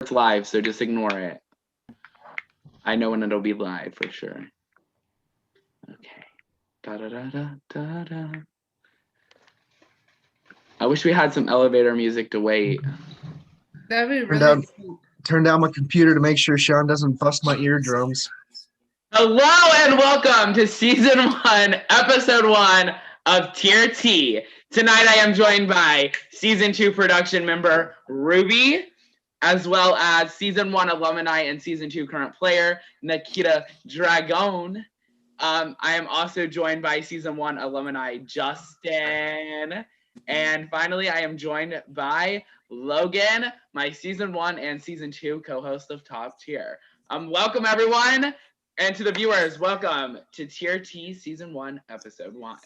it's live, so just ignore it. I know when it'll be live for sure. Okay. Da da da da da da. I wish we had some elevator music to wait. That'd be really cool. Turn down my computer to make sure Sean doesn't bust my eardrums. Hello and welcome to season 1, episode 1 of Tier T. Tonight I am joined by season 2 production member Ruby, as well as season 1 alumni and season 2 current player Nikita Dragon. I am also joined by season 1 alumni Justin. And finally, I am joined by Logan, my season 1 and season 2 co-host of Top Tier. Welcome everyone, and to the viewers, welcome to Tier T season 1, episode 1.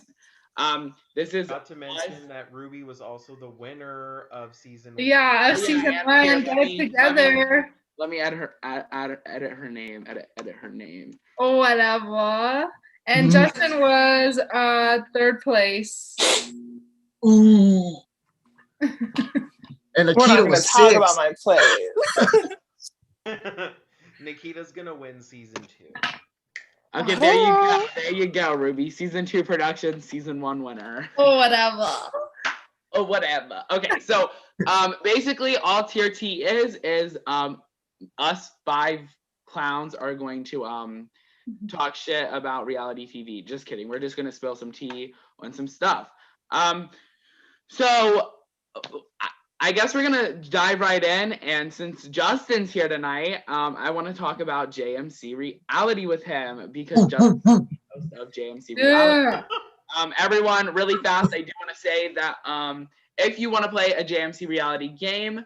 This is not to mention that Ruby was also the winner of season 1. Yeah, of season 1. Get it together. Let me edit her name. Edit her name. Oh, whatever. And Justin was third place. Ooh. And We're not Nikita going to was talk 6. about my plays. Nikita's gonna win season 2. Okay, there you go. There you go, Ruby. Season 2 production, season 1 winner. Oh, whatever. Oh, whatever. Okay, so basically all Tier T is us 5 clowns are going to talk shit about reality TV. Just kidding. We're just gonna spill some tea on some stuff. So I guess we're gonna dive right in, and since Justin's here tonight, I want to talk about JMC reality with him because Justin's the host of JMC reality. Everyone, really fast, I do want to say that if you want to play a JMC reality game,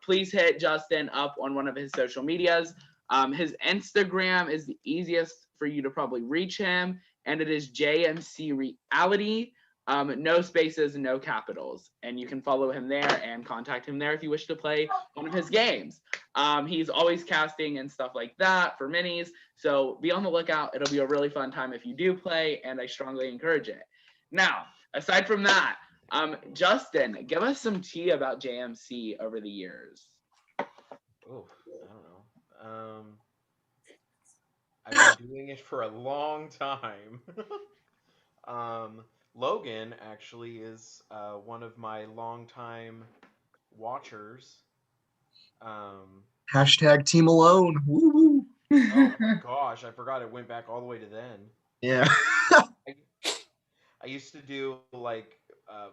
please hit Justin up on one of his social medias. His Instagram is the easiest for you to probably reach him, and it is JMC reality. No spaces, no capitals. And you can follow him there and contact him there if you wish to play one of his games. He's always casting and stuff like that for minis. So be on the lookout. It'll be a really fun time if you do play, and I strongly encourage it. Now, aside from that, Justin, give us some tea about JMC over the years. Oh, I don't know. I've been doing it for a long time. Logan actually is one of my longtime watchers. Hashtag Team Alone. Woo-woo. Oh my gosh, I forgot it went back all the way to then. Yeah. I used to do like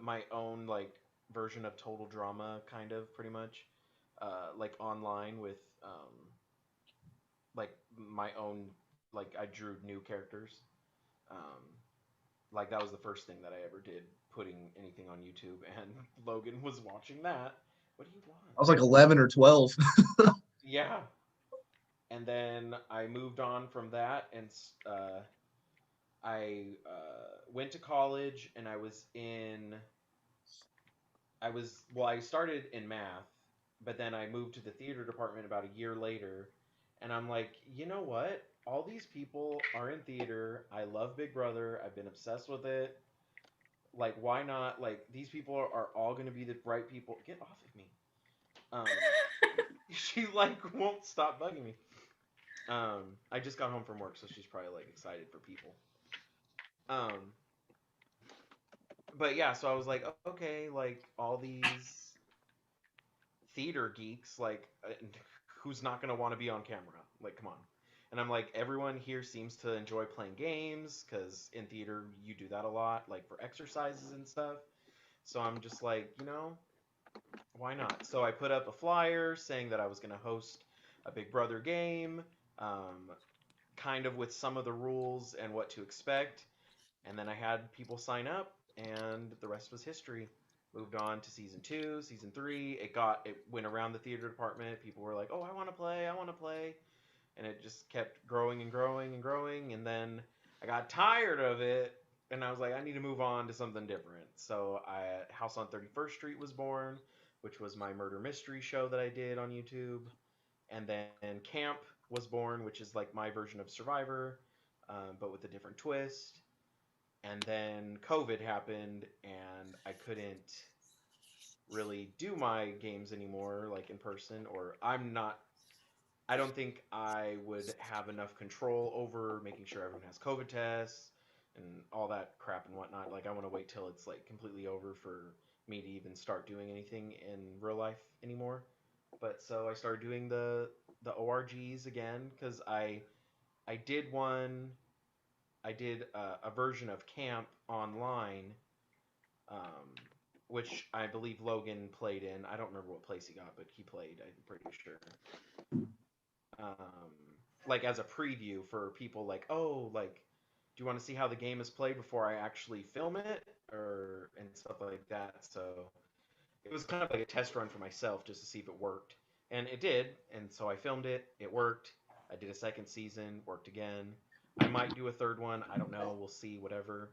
my own like version of Total Drama, kind of pretty much, like online with like my own, like I drew new characters. Like that was the first thing that I ever did, putting anything on YouTube, and Logan was watching that. What do you want? I was like 11 or 12. Yeah. And then I moved on from that, and I went to college, and I started in math, but then I moved to the theater department about a year later, and I'm like, you know what? All these people are in theater. I love Big Brother. I've been obsessed with it. Like, why not? Like, these people are all going to be the bright people. Get off of me. She, like, won't stop bugging me. I just got home from work, so she's probably, like, excited for people. But, yeah, so I was like, okay, like, all these theater geeks, like, who's not going to want to be on camera? Like, come on. And I'm like, everyone here seems to enjoy playing games, because in theater you do that a lot, like for exercises and stuff. So I'm just like, you know, why not? So I put up a flyer saying that I was going to host a Big Brother game, kind of with some of the rules and what to expect. And then I had people sign up, and the rest was history. Moved on to season 2, season 3. It went around the theater department. People were like, oh, I want to play. And it just kept growing and growing and growing. And then I got tired of it, and I was like, I need to move on to something different. So House on 31st Street was born, which was my murder mystery show that I did on YouTube. And then Camp was born, which is like my version of Survivor, but with a different twist. And then COVID happened, and I couldn't really do my games anymore, like in person, or I don't think I would have enough control over making sure everyone has COVID tests and all that crap and whatnot. Like I want to wait till it's like completely over for me to even start doing anything in real life anymore. But so I started doing the ORGs again because I did one. I did a version of Camp online, um, which I believe Logan played in. I don't remember what place he got, but he played. I'm pretty sure. Um, like as a preview for people, like, oh, like, do you want to see how the game is played before I actually film it, or and stuff like that. So it was kind of like a test run for myself just to see if it worked, and it did. And so I filmed it. It worked. I did a second season. Worked again. I might do a third one. I don't know. We'll see. Whatever.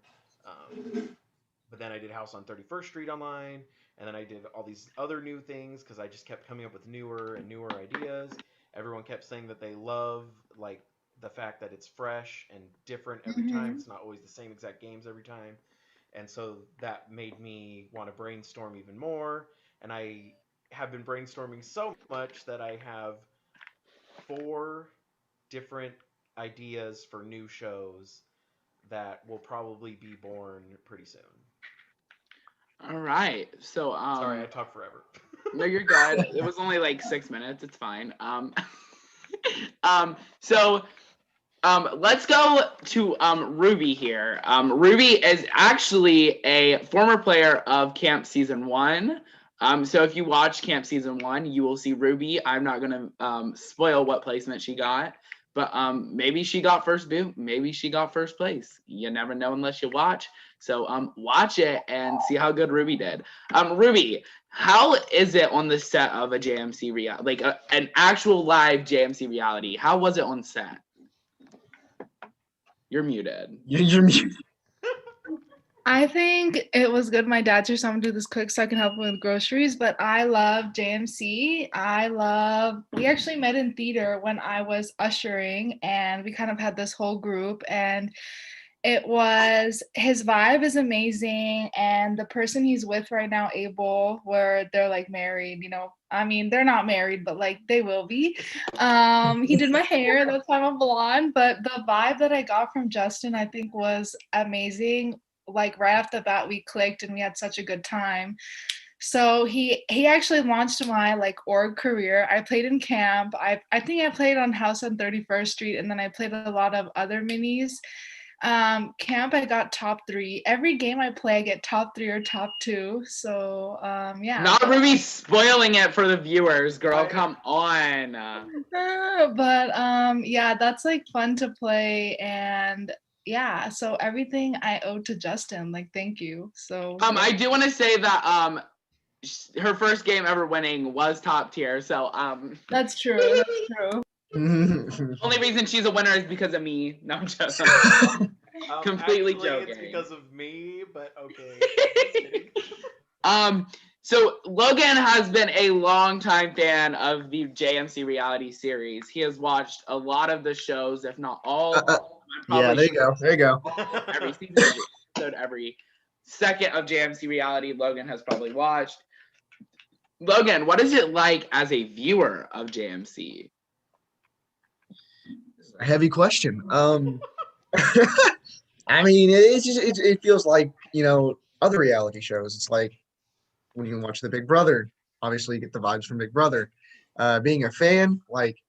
But then I did House on 31st Street online, and then I did all these other new things because I just kept coming up with newer and newer ideas. Everyone kept saying that they love like the fact that it's fresh and different every time. Mhm. It's not always the same exact games every time. And so that made me want to brainstorm even more. And I have been brainstorming so much that I have 4 different ideas for new shows that will probably be born pretty soon. All right. So Sorry, I talk forever. no, you're good. It was only like 6 minutes. It's fine. So let's go to Ruby here. Ruby is actually a former player of Camp Season 1. So if you watch Camp Season 1, you will see Ruby. I'm not gonna spoil what placement she got, but maybe she got first boot, maybe she got first place. You never know unless you watch. So watch it and see how good Ruby did. Ruby, how is it on the set of a JMC reality, like an actual live JMC reality? How was it on set? You're muted. You're muted. I think it was good. My dad's here, so I'm gonna do this quick so I can help him with groceries. But I love JMC. We actually met in theater when I was ushering, and we kind of had this whole group. And his vibe is amazing. And the person he's with right now, Abel, where they're like married, I mean, they're not married, but like they will be. He did my hair, that's why I'm a blonde. But the vibe that I got from Justin, I think, was amazing. Like right off the bat, we clicked and we had such a good time. So he actually launched my like org career. I played in camp. I think I played on House on 31st Street, and then I played a lot of other minis. Camp, I got top 3. Every game I play, I get top 3 or top 2. So yeah. Not Ruby spoiling it for the viewers, girl. Come on. But yeah, that's like fun to play. And yeah, so everything I owe to Justin. Like, thank you. So I do want to say that her first game ever winning was top tier. So that's true. That's true. Only reason she's a winner is because of me. No, I'm joking. Completely joking. It's because of me, but okay. So Logan has been a longtime fan of the JMC reality series. He has watched a lot of the shows, if not all. Yeah, there you go. There you go. Every season, every second of JMC reality, Logan has probably watched. Logan, what is it like as a viewer of JMC? A heavy question. I mean, it feels like, other reality shows. It's like when you watch The Big Brother, obviously you get the vibes from Big Brother. Being a fan, like,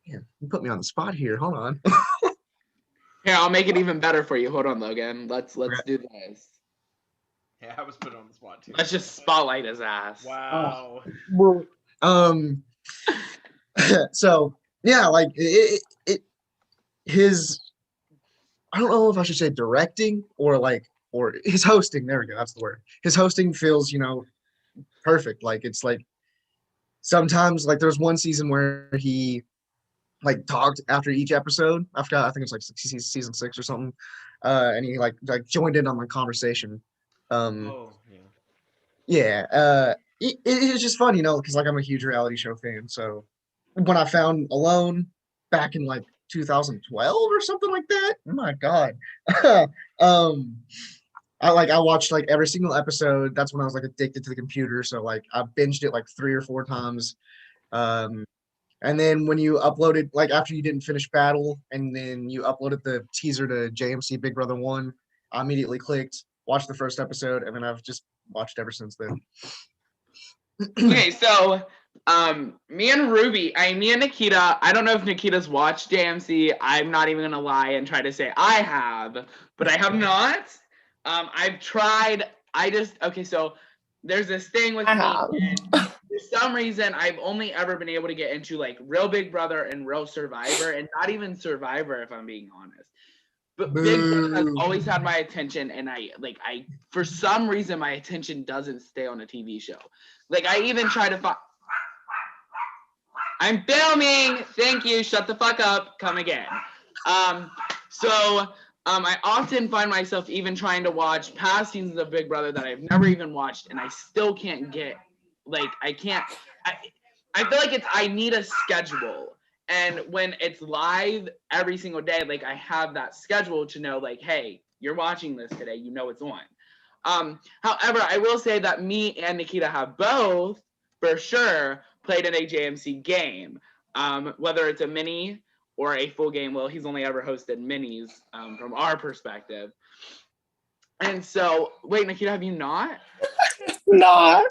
yeah, you put me on the spot here. Hold on. Here, I'll make it even better for you. Hold on, Logan. Let's do this. Yeah, I was put on the spot too. Let's just spotlight his ass. Wow. Well, so yeah, like his, I don't know if I should say directing or his hosting. There we go. That's the word. His hosting feels, perfect. Like it's like sometimes like there's one season where he like talked after each episode. I forgot. I think it's like season 6 or something. And he like joined in on the conversation. Oh yeah. It was just fun, because like I'm a huge reality show fan. So when I found Alone back in like 2012 or something like that, oh my god, I watched like every single episode. That's when I was like addicted to the computer. So like I binged it like 3 or 4 times. Um, and then when you uploaded, like after you didn't finish battle, and then you uploaded the teaser to JMC Big Brother 1, I immediately clicked, watched the first episode, and then I've just watched ever since then. Okay, so me and Nikita, I don't know if Nikita's watched JMC. I'm not even gonna lie and try to say I have, but I have not. I've tried. Okay, so there's this thing with I me, have. and for some reason I've only ever been able to get into like Real Big Brother and Real Survivor, and not even Survivor if I'm being honest. But Big Brother has Boo. always had my attention, and I for some reason my attention doesn't stay on a TV show. Like I even try to find. I'm filming. Thank you. Shut the fuck up. Come again. I often find myself even trying to watch past seasons of Big Brother that I've never even watched, and I still can't get. Like I can't. I feel like I need a schedule. And when it's live every single day, like I have that schedule to know, like, hey, you're watching this today, you know it's on. However, I will say that me and Nikita have both, for sure, played in a JMC game. Whether it's a mini or a full game, well, he's only ever hosted minis from our perspective. And so, wait, Nikita, have you not? Not.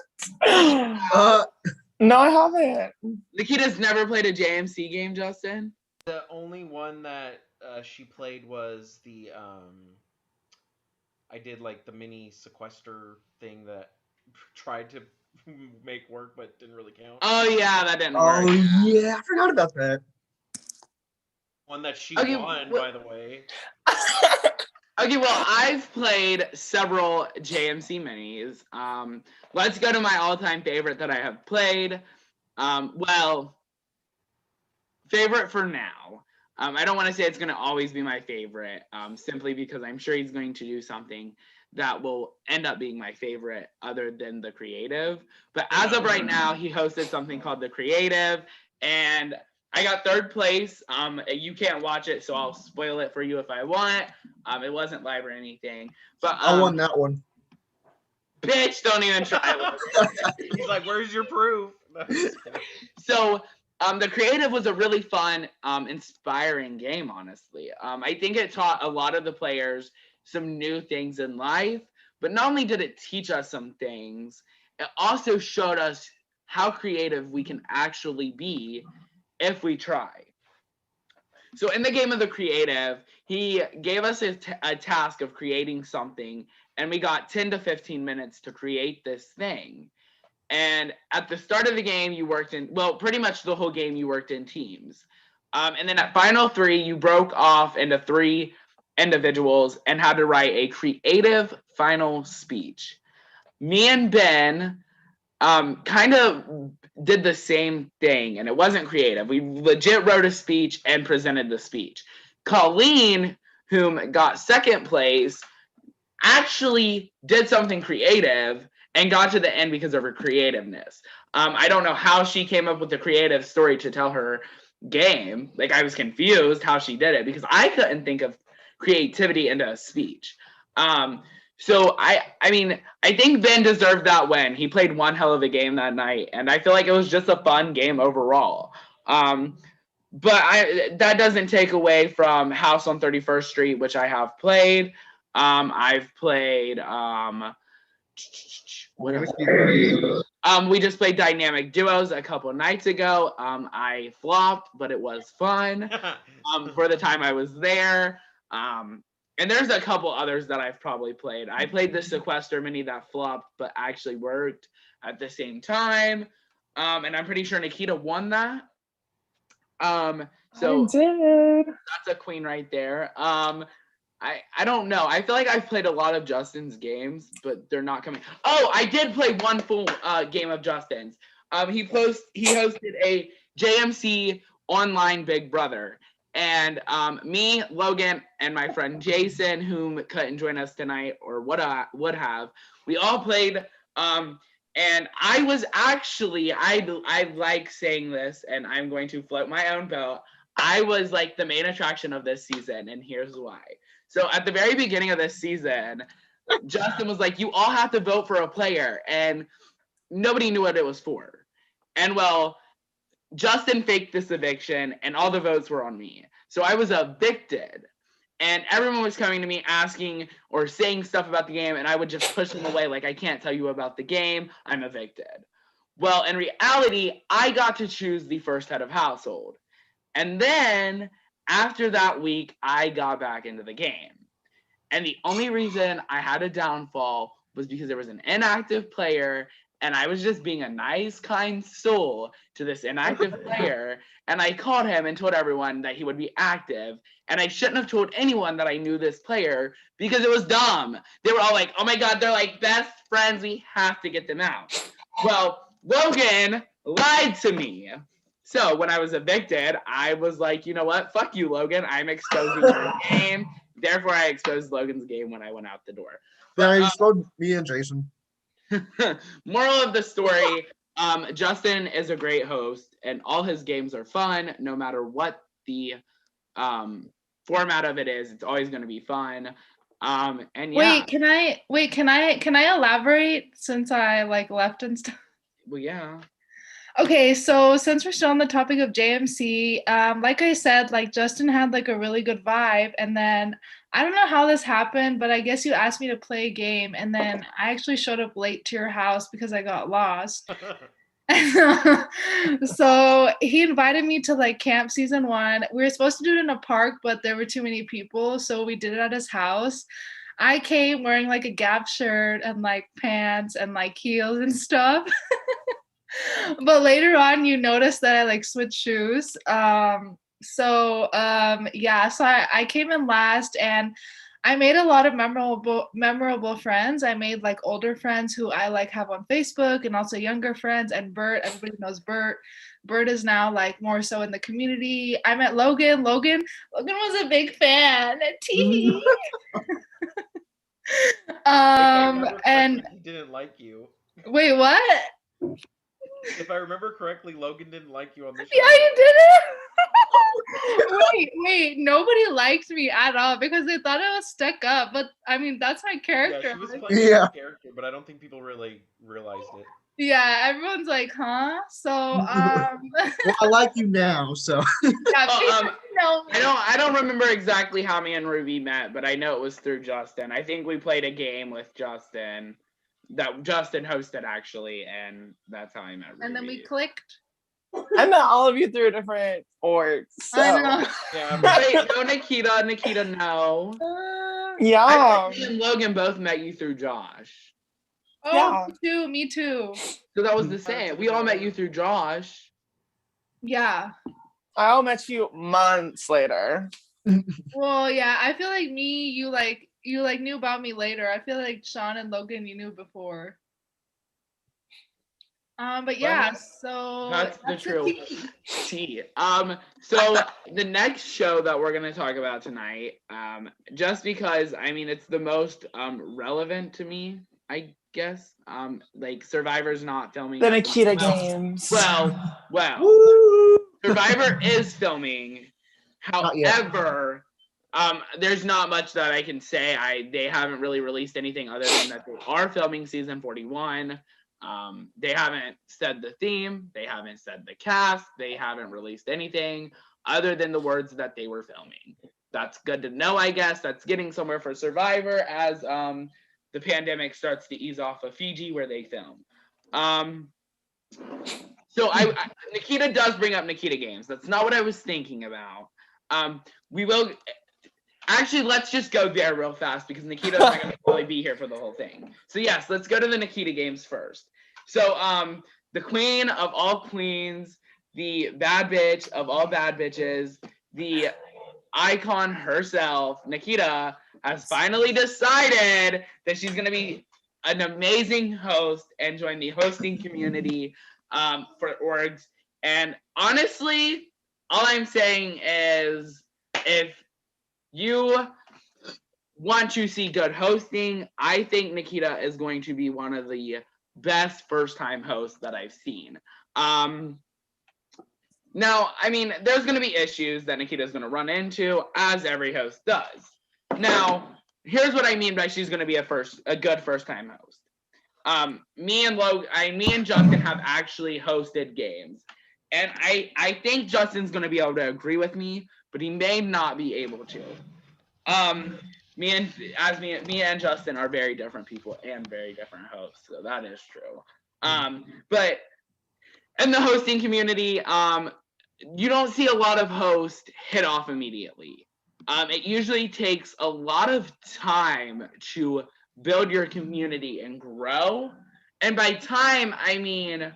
Uh, No, I haven't. Nikita's never played a JMC game, Justin? The only one that she played was the I did like the mini sequester thing that tried to make work but didn't really count. Oh yeah, that didn't oh work. yeah, I forgot about that. One that she Okay, won, well- by the way. Okay, well, I've played several JMC minis. Let's go to my all-time favorite that I have played. Favorite for now. I don't want to say it's going to always be my favorite, simply because I'm sure he's going to do something that will end up being my favorite other than the creative. But as of right now, he hosted something called the creative, and I got third place. You can't watch it, so I'll spoil it for you if I want. It wasn't live or anything. But I won that one. bitch, don't even try. He's like, "Where's your proof?" So the creative was a really fun, inspiring game, honestly. I think it taught a lot of the players some new things in life, but not only did it teach us some things, it also showed us how creative we can actually be if we try. So in the game of the creative, he gave us a task of creating something, and we got 10 to 15 minutes to create this thing. And at the start of the game, you worked in, well, pretty much the whole game, you worked in teams. And then at final 3, you broke off into 3 individuals and had to write a creative final speech. Me and Ben kind of did the same thing, and it wasn't creative. We legit wrote a speech and presented the speech. Colleen, whom got second place, actually did something creative and got to the end because of her creativeness. I don't know how she came up with the creative story to tell her game. Like, I was confused how she did it because I couldn't think of creativity into a speech. So I mean, I think Ben deserved that win. He played one hell of a game that night, and I feel like it was just a fun game overall. But that doesn't take away from House on 31st Street, which I have played. I've played what else? We just played Dynamic Duos a couple nights ago. I flopped, but it was fun. For the time I was there. And there's a couple others that I've probably played. I played the Sequester mini that flopped, but actually worked at the same time. And I'm pretty sure Nikita won that. So I did. that's a queen right there. I don't know. I feel like I've played a lot of Justin's games, but they're not coming. Oh, I did play one full game of Justin's. He hosted a JMC online Big Brother. And me, Logan, and my friend Jason, whom couldn't join us tonight or would have, we all played. And I was actually, I like saying this, and I'm going to float my own boat. I was like the main attraction of this season, and here's why. So at the very beginning of this season, Justin was like, you all have to vote for a player, and nobody knew what it was for. And well, Justin faked this eviction, and all the votes were on me. So I was evicted. And everyone was coming to me asking or saying stuff about the game, and I would just push them away, like, I can't tell you about the game, I'm evicted. Well, in reality, I got to choose the first head of household. And then, after that week, I got back into the game. And the only reason I had a downfall was because there was an inactive player, and I was just being a nice, kind soul to this inactive player. And I called him and told everyone that he would be active. And I shouldn't have told anyone that I knew this player because it was dumb. They were all like, oh my God, they're like best friends. We have to get them out. Well, Logan lied to me. So when I was evicted, I was like, you know what? Fuck you, Logan. I'm exposing your game. Therefore, I exposed Logan's game when I went out the door. Yeah, you slowed me and Jason. Moral of the story, Justin is a great host, and all his games are fun, no matter what the format of it is. It's always going to be fun. And yeah. Can I elaborate since I like left and stuff? Well, yeah. Okay, so since we're still on the topic of JMC, like I said, like Justin had like a really good vibe, and then I don't know how this happened, but I guess you asked me to play a game, and then I actually showed up late to your house because I got lost. So he invited me to like camp season 1. We were supposed to do it in a park, but there were too many people, so we did it at his house. I came wearing like a Gap shirt and like pants and like heels and stuff. But later on you noticed that I like switched shoes. Yeah, so I came in last, and I made a lot of memorable friends. I made like older friends who I like have on Facebook, and also younger friends. And Bert, everybody knows Bert. Bert is now like more so in the community. I met Logan. Logan was a big fan. Tee. And he didn't like you. Wait, what? If I remember correctly, Logan didn't like you on the show. Yeah, you didn't. Wait, nobody liked me at all because they thought I was stuck up. But I mean, that's my character. Yeah, she was playing a character, but I don't think people really realized it. Yeah, everyone's like, huh? So, Well, I like you now, so. Yeah, I don't remember exactly how me and Ruby met, but I know it was through Justin. I think we played a game with Justin that Justin hosted actually, and that's how I met Ruby. And then we clicked. I met all of you through different orgs. So. I know. Yeah, Wait, no, Nikita, no. Yeah. I think me and Logan both met you through Josh. Oh, yeah. Me too. So that was the same. We all met you through Josh. Yeah. I all met you months later. Well, yeah, I feel like you knew about me later. I feel like Sean and Logan you knew before. But yeah, so that's the true tea. So the next show that we're gonna talk about tonight, just because I mean it's the most relevant to me, I guess. Like Survivor's not filming the Nikita games. Well, Survivor is filming. However, there's not much that I can say. They haven't really released anything other than that they are filming season 41. They haven't said the theme, they haven't said the cast, they haven't released anything other than the words that they were filming. That's good to know, I guess. That's getting somewhere for Survivor as the pandemic starts to ease off of Fiji where they film. So Nikita does bring up Nikita games. That's not what I was thinking about. We will actually, let's just go there real fast because Nikita's not going to really be here for the whole thing. So yes, let's go to the Nikita games first. So the queen of all queens, the bad bitch of all bad bitches, the icon herself, Nikita, has finally decided that she's going to be an amazing host and join the hosting community for orgs. And honestly, all I'm saying is if you want to see good hosting, I think Nikita is going to be one of the best first-time hosts that I've seen. Now, I mean, there's going to be issues that Nikita's going to run into, as every host does. Now, here's what I mean by she's going to be a good first-time host. Me and Justin have actually hosted games, and I think Justin's going to be able to agree with me, but he may not be able to. Me and Justin are very different people and very different hosts, so that is true. But in the hosting community, you don't see a lot of hosts hit off immediately. It usually takes a lot of time to build your community and grow. And by time, I mean,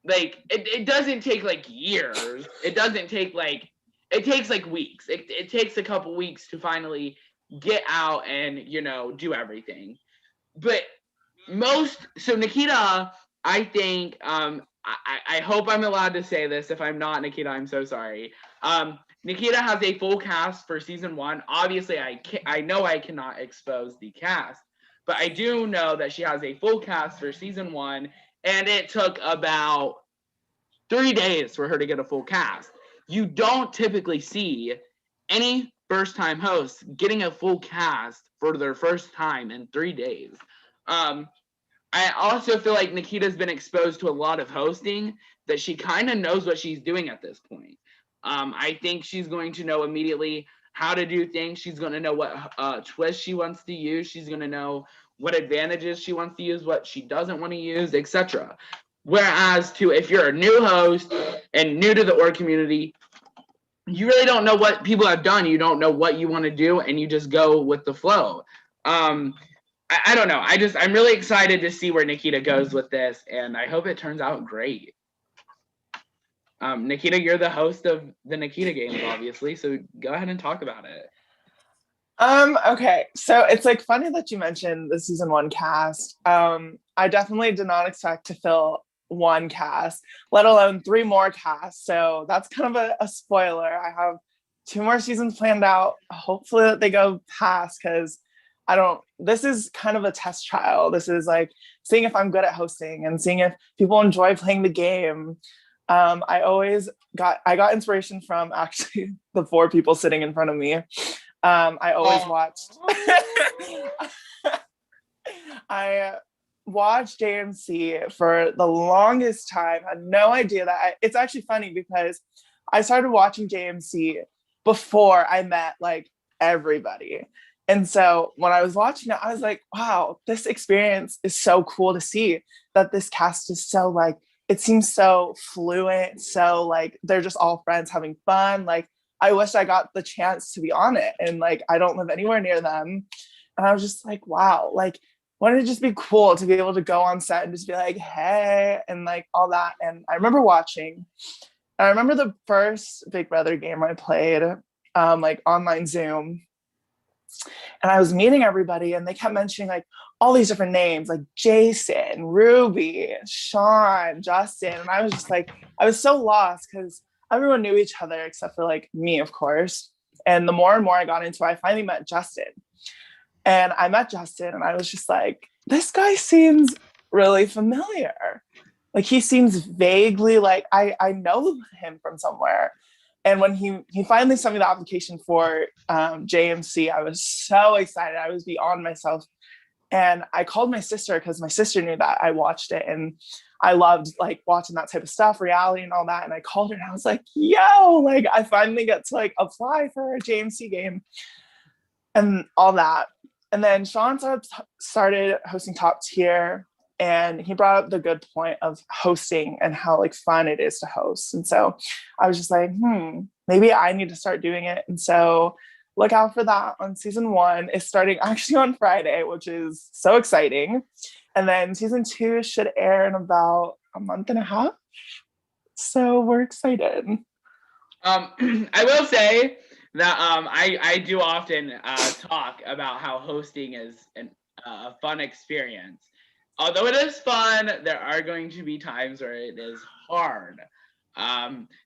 like, it doesn't take like years. It takes like weeks. It takes a couple weeks to finally get out and, do everything. But so Nikita, I think, I hope I'm allowed to say this. If I'm not, Nikita, I'm so sorry. Nikita has a full cast for season 1. Obviously, I know I cannot expose the cast, but I do know that she has a full cast for season 1, and it took about 3 days for her to get a full cast. You don't typically see any first-time hosts getting a full cast for their first time in 3 days. I also feel like Nikita's been exposed to a lot of hosting that she kind of knows what she's doing at this point. I think she's going to know immediately how to do things. She's going to know what twist she wants to use. She's going to know what advantages she wants to use, what she doesn't want to use, etc. Whereas if you're a new host and new to the org community, you really don't know what people have done. You don't know what you want to do, and you just go with the flow. I don't know. I'm really excited to see where Nikita goes with this, and I hope it turns out great. Nikita, you're the host of the Nikita games, obviously, so go ahead and talk about it. Okay, so it's like funny that you mentioned the season 1 cast. I definitely did not expect to fill 1 cast, let alone 3 more casts. So that's kind of a spoiler. I have 2 more seasons planned out. Hopefully that they go past, because this is kind of a test trial. This is like seeing if I'm good at hosting and seeing if people enjoy playing the game. I got inspiration from actually the 4 people sitting in front of me. I always watched. I watched JMC for the longest time. I had no idea that. It's actually funny because I started watching JMC before I met like everybody. And so when I was watching it, I was like, wow, this experience is so cool to see that this cast is so like, it seems so fluent, so like they're just all friends having fun. Like, I wish I got the chance to be on it, and like I don't live anywhere near them. And I was just like, wow, like wouldn't it just be cool to be able to go on set and just be like, hey, and like all that. And I remember watching, and I remember the first Big Brother game I played, like online Zoom. And I was meeting everybody, and they kept mentioning like all these different names, like Jason, Ruby, Sean, Justin. And I was just like, I was so lost because everyone knew each other except for like me, of course. And the more and more I got into it, I finally met Justin. And I met Justin, and I was just like, this guy seems really familiar. Like he seems vaguely like I know him from somewhere. And when he finally sent me the application for JMC, I was so excited. I was beyond myself. And I called my sister because my sister knew that I watched it and I loved like watching that type of stuff, reality and all that. And I called her and I was like, yo, like I finally get to like apply for a JMC game and all that. And then Sean started hosting Top Tier, and he brought up the good point of hosting and how like fun it is to host. And so I was just like, maybe I need to start doing it. And so look out for that on season 1. It's starting actually on Friday, which is so exciting. And then season 2 should air in about a month and a half. So we're excited. I will say that I do often talk about how hosting is a fun experience. Although it is fun, there are going to be times where it is hard.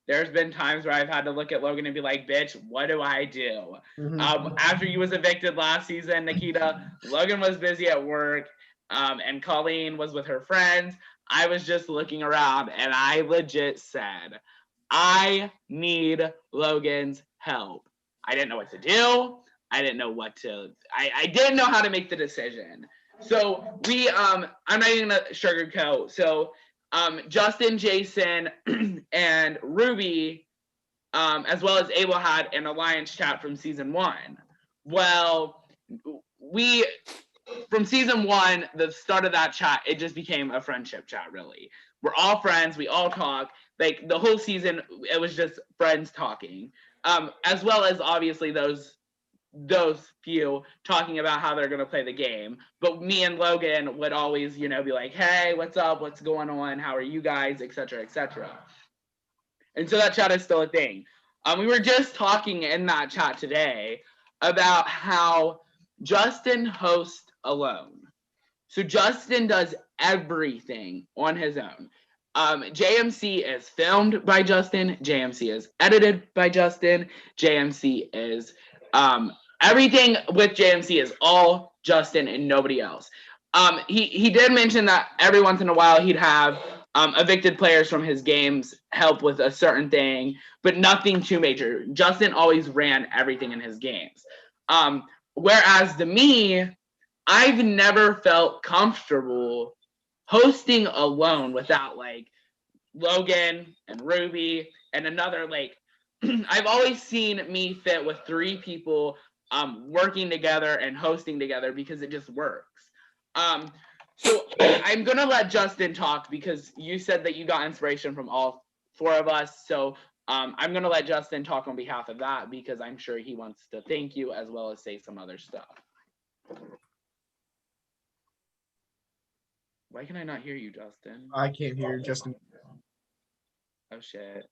There's been times where I've had to look at Logan and be like, bitch, what do I do? After you was evicted last season, Nikita, Logan was busy at work, and Colleen was with her friends. I was just looking around, and I legit said, I need Logan's help. I didn't know what to do. I didn't know what to. I didn't know how to make the decision. So I'm not even gonna sugarcoat. So Justin, Jason, and Ruby, as well as Abel, had an alliance chat from season 1. Well, we from season 1, the start of that chat, it just became a friendship chat. Really, we're all friends. We all talk. Like the whole season, it was just friends talking. As well as obviously those few talking about how they're going to play the game. But me and Logan would always, be like, hey, what's up? What's going on? How are you guys? Etc. Etc. And so that chat is still a thing. We were just talking in that chat today about how Justin hosts alone. So Justin does everything on his own. JMC is filmed by Justin. JMC is edited by Justin. JMC is everything with JMC is all Justin and nobody else. He did mention that every once in a while he'd have evicted players from his games help with a certain thing, but nothing too major. Justin always ran everything in his games. Whereas to me, I've never felt comfortable hosting alone without like Logan and Ruby and another like I've always seen me fit with 3 people working together and hosting together because it just works. So I'm gonna let Justin talk because you said that you got inspiration from all 4 of us. So I'm gonna let Justin talk on behalf of that because I'm sure he wants to thank you as well as say some other stuff. Why can I not hear you, Justin? I can't hear Justin. Oh shit.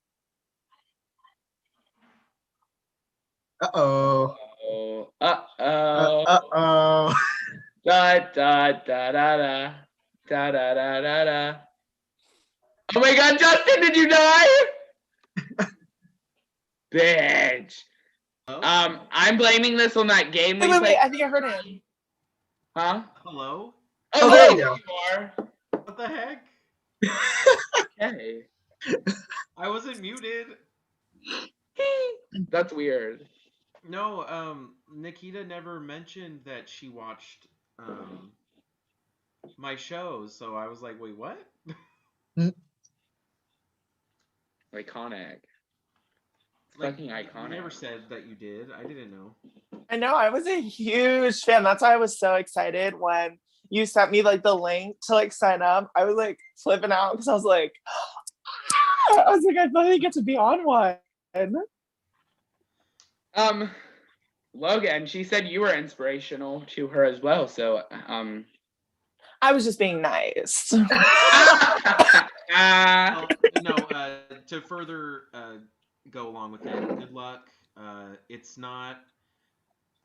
Uh-oh. Uh-oh. Uh-oh. Da da da da da da da da da da. Oh my god, Justin, did you die? Bitch. Hello? I'm blaming this on that game we Wait, played. I think I heard him. Huh? Hello? Oh, there you there go. you are. What the heck? Okay. I wasn't muted. That's weird. No, Nikita never mentioned that she watched my shows, so I was like, wait, what? Iconic. It's Like, fucking you iconic. never said that you did. I didn't know. I know, I was a huge fan. That's why I was so excited when you sent me like the link to like sign up. I was like flipping out because I was like, I finally get to be on one. Logan, she said you were inspirational to her as well, so I was just being nice. Well, no, to further go along with it, good luck. It's not,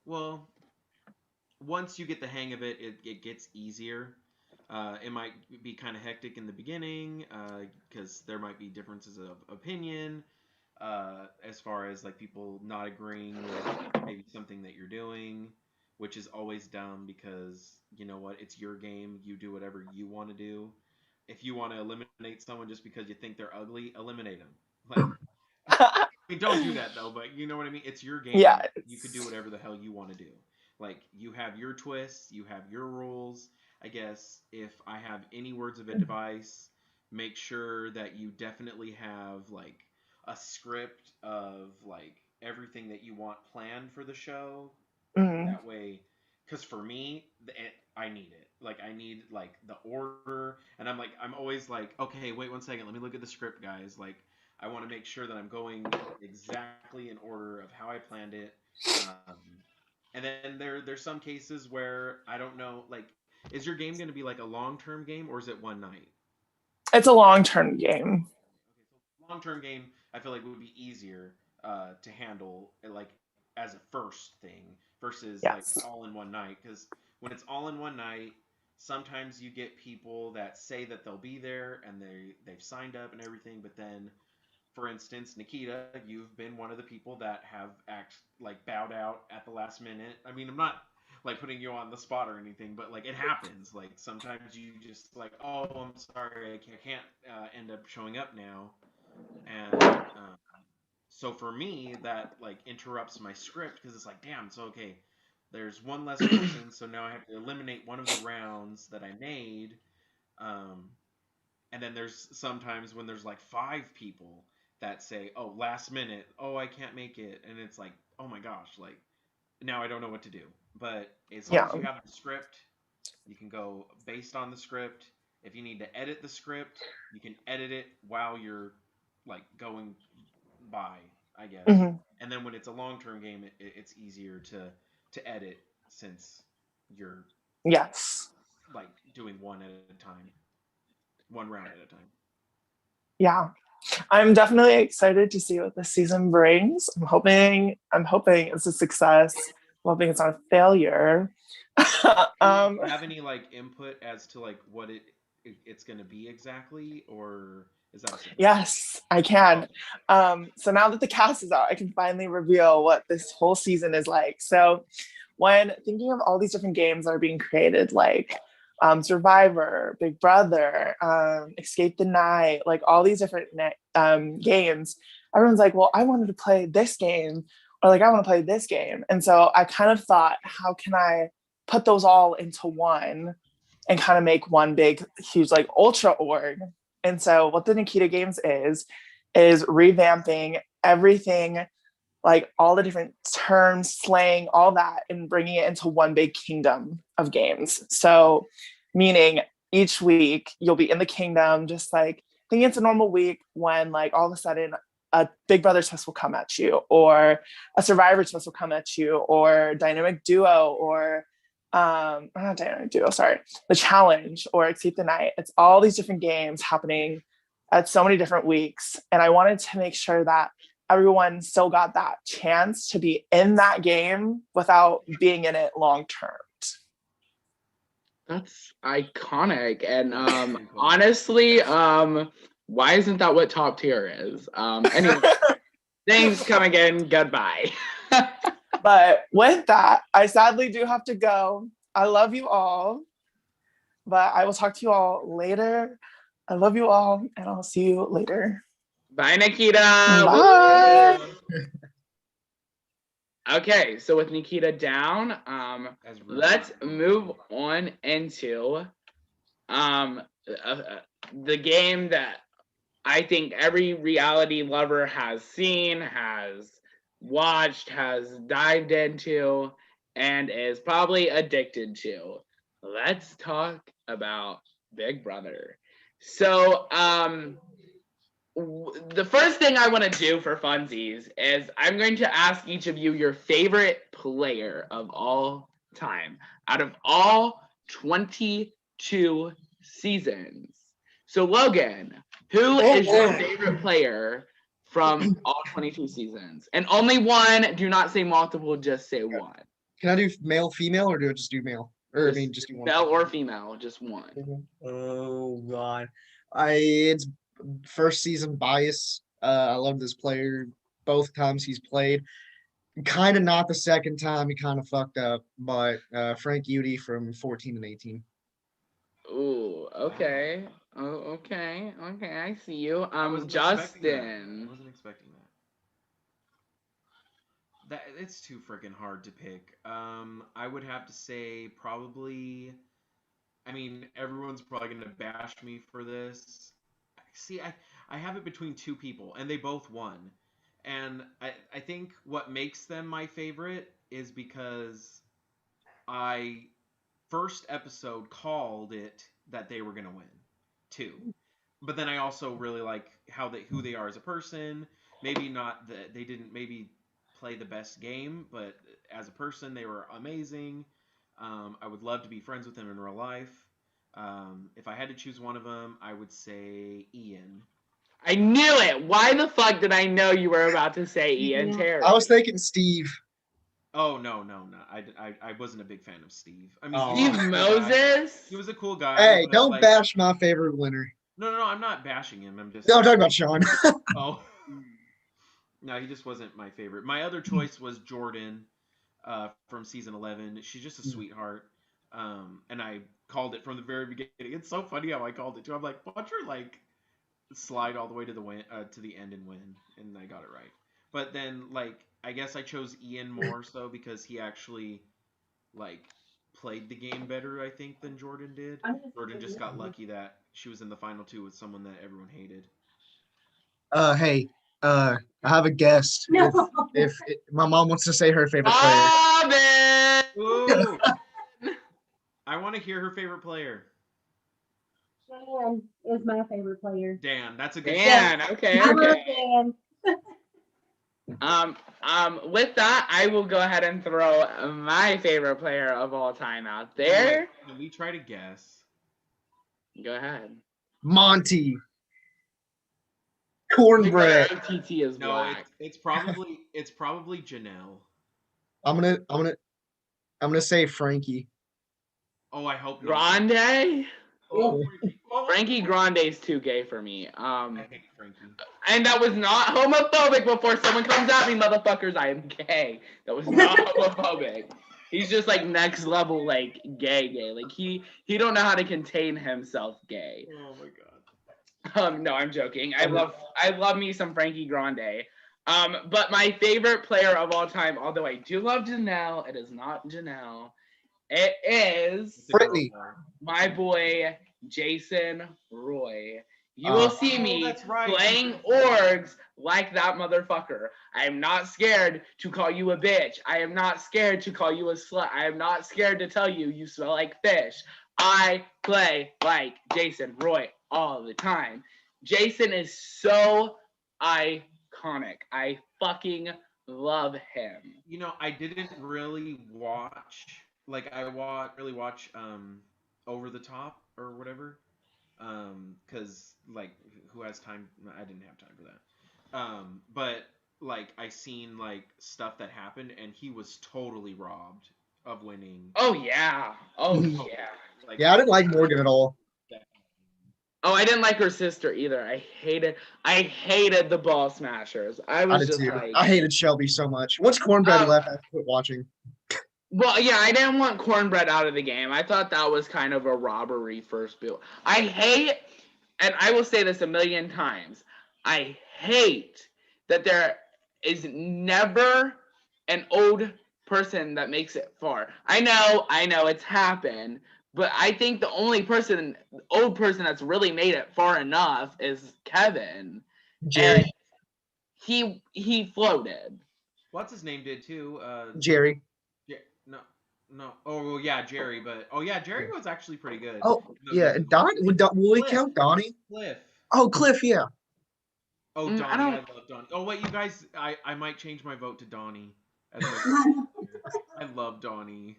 well, once you get the hang of it, it gets easier. It might be kind of hectic in the beginning because there might be differences of opinion as far as like people not agreeing with maybe something that you're doing, which is always dumb because you know what? It's your game. You do whatever you want to do. If you want to eliminate someone just because you think they're ugly, eliminate them. Like, I mean, don't do that though. But you know what I mean. It's your game. Yeah. You could do whatever the hell you want to do. Like you have your twists, you have your rules. I guess if I have any words of advice, make sure that you definitely have like a script of like everything that you want planned for the show. Mm. That way, because for me, I need it. Like I need like the order, and I'm always like, okay, wait 1 second, let me look at the script, guys. Like I want to make sure that I'm going exactly in order of how I planned it. Um, and then there's some cases where I don't know, like, is your game going to be like a long term game or is it one night? It's a long-term game. Okay, so long term game, I feel like would be easier to handle like as a first thing versus like Yes. all in one night. Because when it's all in one night, sometimes you get people that say that they'll be there and they've signed up and everything, but then for instance, Nikita, you've been one of the people that have bowed out at the last minute. I mean, I'm not like putting you on the spot or anything, but like it happens. Like sometimes you just like, oh, I'm sorry, I can't end up showing up now, and so for me, that like interrupts my script because it's like, damn, so okay, there's one less person, so now I have to eliminate one of the rounds that I made. Um, and then there's sometimes when there's like 5 people that say, oh, last minute, oh, I can't make it, and it's like, oh my gosh, like now I don't know what to do. But as long Yeah. as you have the script, you can go based on the script. If you need to edit the script, you can edit it while you're like going by, I guess. Hmm. And then when it's a long-term game, it's easier to edit since you're Yes. like doing one at a time, one round at a time. Yeah. I'm definitely excited to see what this season brings. I'm hoping it's a success. I'm hoping it's not a failure. Do you have any like input as to like what it's going to be exactly, or is that a surprise? Yes, I can. So now that the cast is out, I can finally reveal what this whole season is like. So when thinking of all these different games that are being created, like Survivor, Big Brother, Escape the Night, like all these different games, everyone's like, well, I wanted to play this game, or like, I want to play this game. And so I kind of thought, how can I put those all into one and kind of make one big, huge, like ultra org? And so what the Nikita Games is revamping everything, like all the different terms, slang, all that, and bringing it into one big kingdom of games. So, meaning each week you'll be in the kingdom, just like think it's a normal week when, like, all of a sudden a Big Brother twist will come at you, or a Survivor twist will come at you, or Dynamic Duo, or not Dynamic Duo, sorry, the Challenge, or Escape the Night. It's all these different games happening at so many different weeks, and I wanted to make sure that everyone still got that chance to be in that game without being in it long term. That's iconic. And Pretty cool. honestly, why isn't that what top tier is? Anyway, thanks, come again, goodbye. But with that, I sadly do have to go. I love you all, but I will talk to you all later. I love you all, and I'll see you later. Bye, Nikita. Bye. Woo! Okay, so with Nikita down, As rude. let's move on into the game that I think every reality lover has seen, has watched, has dived into, and is probably addicted to. Let's talk about Big Brother. So, the first thing I want to do for funsies is I'm going to ask each of you your favorite player of all time out of all 22 seasons. So, Logan, who is your favorite player from all 22 seasons? And only one. Do not say multiple, just say one. Can I do male, female, or do I just do male? Or I mean, just do one. Male or female, just one. Oh God, it's first season bias. I love this player both times he's played. Kind of not the second time he kind of fucked up, but Frank Udy from 14 and 18. Ooh, okay. Oh, okay. Okay, I see you. I wasn't expecting that. I Justin. wasn't expecting that. It's too freaking hard to pick. I would have to say probably. I mean, everyone's probably gonna bash me for this. See, I have it between 2 people, and they both won. And I think what makes them my favorite is because I first episode called it that they were gonna win, too. But then I also really like who they are as a person. Maybe not that they didn't maybe play the best game, but as a person they were amazing. I would love to be friends with them in real life. If I had to choose one of them, I would say Ian. I knew it. Why the fuck did I know you were about to say Ian Terry? I was thinking Steve. Oh no. I wasn't a big fan of Steve. I mean, Oh. he was Steve a cool guy. Moses? He was a cool guy. Hey, but, don't like, bash my favorite winner. No, I'm not bashing him. I'm just. No, I'm talking about Sean. Oh. No, he just wasn't my favorite. My other choice was Jordan, from season 11. She's just a sweetheart. And I called it from the very beginning. It's so funny how I called it too. I'm like, watch her like slide all the way to the end and win, and I got it right. But then, like, I guess I chose Ian more so because he actually, like, played the game better, I think, than Jordan did. Jordan just got lucky that she was in the final two with someone that everyone hated. Hey, I have a guest. If my mom wants to say her favorite player, Robin! Ooh! I want to hear her favorite player. Dan is my favorite player. Dan, that's a good Dan, choice. okay, I love okay. Dan. With that, I will go ahead and throw my favorite player of all time out there. Wait, can we try to guess? Go ahead. Monty, cornbread. OTT is No, black. it's probably Janelle. I'm gonna say Frankie. Oh, I hope not. Grande? Oh, Frankie Grande's too gay for me. I hate Frankie. And that was not homophobic before someone comes at me, motherfuckers. I am gay. That was not homophobic. He's just like next level, like gay. Like he don't know how to contain himself gay. Oh my god. No, I'm joking. I love me some Frankie Grande. But my favorite player of all time, although I do love Janelle, it is not Janelle. It is Brittany. my boy Jason Roy. You will see me that's right. playing orgs like that motherfucker. I am not scared to call you a bitch. I am not scared to call you a slut. I am not scared to tell you you smell like fish. I play like Jason Roy all the time. Jason is so iconic. I fucking love him. You know, I didn't really watch, like, really watch Over the Top or whatever, because, like, who has time? I didn't have time for that. But, like, I seen, like, stuff that happened, and he was totally robbed of winning. Oh yeah. Oh yeah. Like, Yeah, I didn't like Morgan at all. Oh, I didn't like her sister either. I hated the ball smashers. I was just too. like, I hated Shelby so much. Once cornbread left, I quit watching. well, yeah, I didn't want cornbread out of the game. I thought that was kind of a robbery first build. I hate, and I will say this a million times, I hate that there is never an old person that makes it far. I know it's happened, but I think the only old person that's really made it far enough is Kevin. Jerry. And he floated. what's his name did too? Jerry. No. Oh, well, yeah, Jerry. But Jerry was actually pretty good. Oh, yeah. Will we count Donnie? Cliff. Oh, Cliff, yeah. Oh, Donnie. I love Donnie. Oh, wait, you guys, I might change my vote to Donnie. I love Donnie.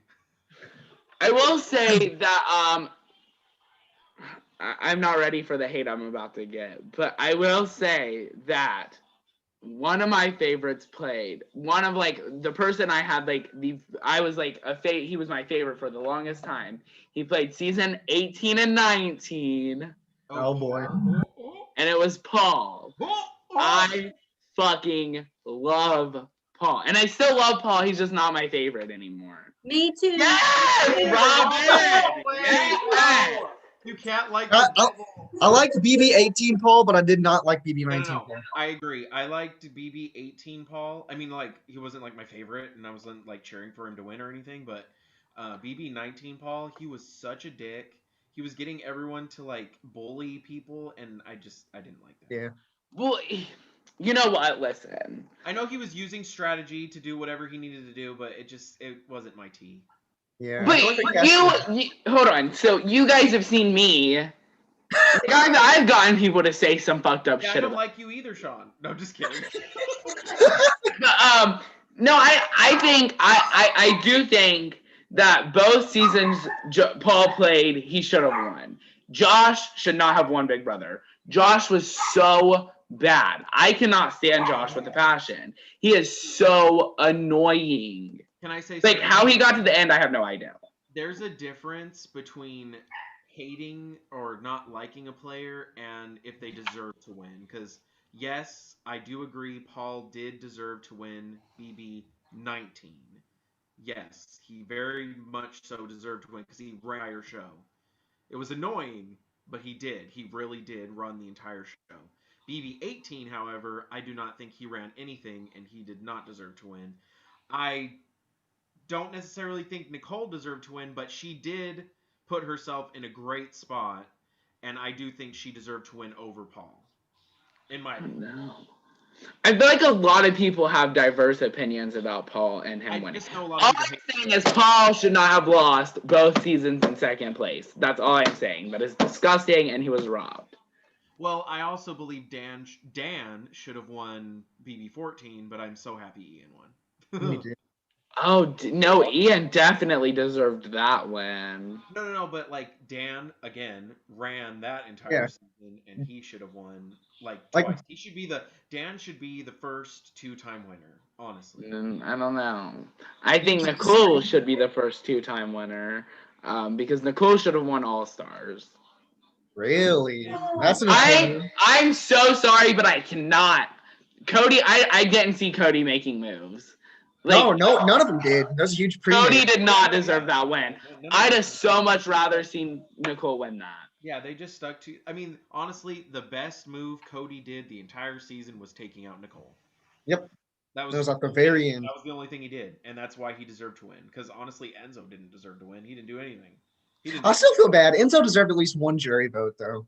I will say that I'm not ready for the hate I'm about to get, but I will say that one of my favorites played one of like the person I had like I was like he was my favorite for the longest time. He played season 18 and 19. Oh boy. And it was Paul. I fucking love Paul. And I still love Paul. He's just not my favorite anymore. Me too. Yes! Robin! Yes! You can't like. I liked BB18 Paul, but I did not like BB19 No, Paul. I agree. I liked BB18 Paul. I mean, like, he wasn't like my favorite, and I wasn't like cheering for him to win or anything. But BB19 Paul, he was such a dick. He was getting everyone to like bully people, and I didn't like that. Yeah. Well, you know what? Listen. I know he was using strategy to do whatever he needed to do, but it wasn't my tea. Yeah. But you hold on. So you guys have seen me. Like, I've gotten people to say some fucked up shit. I don't like you either, Sean. No, just kidding. No, I do think that both seasons Paul played, he should have won. Josh should not have won Big Brother. Josh was so bad. I cannot stand Josh with a passion. He is so annoying. Can I say like something? How he got to the end? I have no idea. There's a difference between hating or not liking a player and if they deserve to win. Because yes, I do agree Paul did deserve to win BB19. Yes, he very much so deserved to win because he ran the entire show. It was annoying, but he did. He really did run the entire show. BB18, however, I do not think he ran anything, and he did not deserve to win. I don't necessarily think Nicole deserved to win, but she did put herself in a great spot, and I do think she deserved to win over Paul, in my opinion. No. I feel like a lot of people have diverse opinions about Paul and him I winning. just know a lot All of people I'm hate saying is Paul should not have lost both seasons in second place. That's all I'm saying. That is disgusting, and he was robbed. Well, I also believe Dan should have won BB14, but I'm so happy Ian Me won. too. Oh no, Ian definitely deserved that win. No, but like Dan again ran that entire Yeah. season, and he should have won like Like- twice. Dan should be the first 2-time winner, honestly. I don't know. I think Nicole should be the first 2-time winner, because Nicole should have won All Stars. Really? That's an opinion. I'm so sorry, but I cannot. Cody, I didn't see Cody making moves. No, none of them did. That was a huge Cody premium. did not deserve that win. None of I'd them- have so much rather seen Nicole win that. Yeah, they just stuck to. I mean, honestly, the best move Cody did the entire season was taking out Nicole. Yep. That That was at the very end. That was the only thing he did, and that's why he deserved to win. Because honestly, Enzo didn't deserve to win. He didn't do anything. He didn't. I still feel bad. Enzo deserved at least one jury vote, though.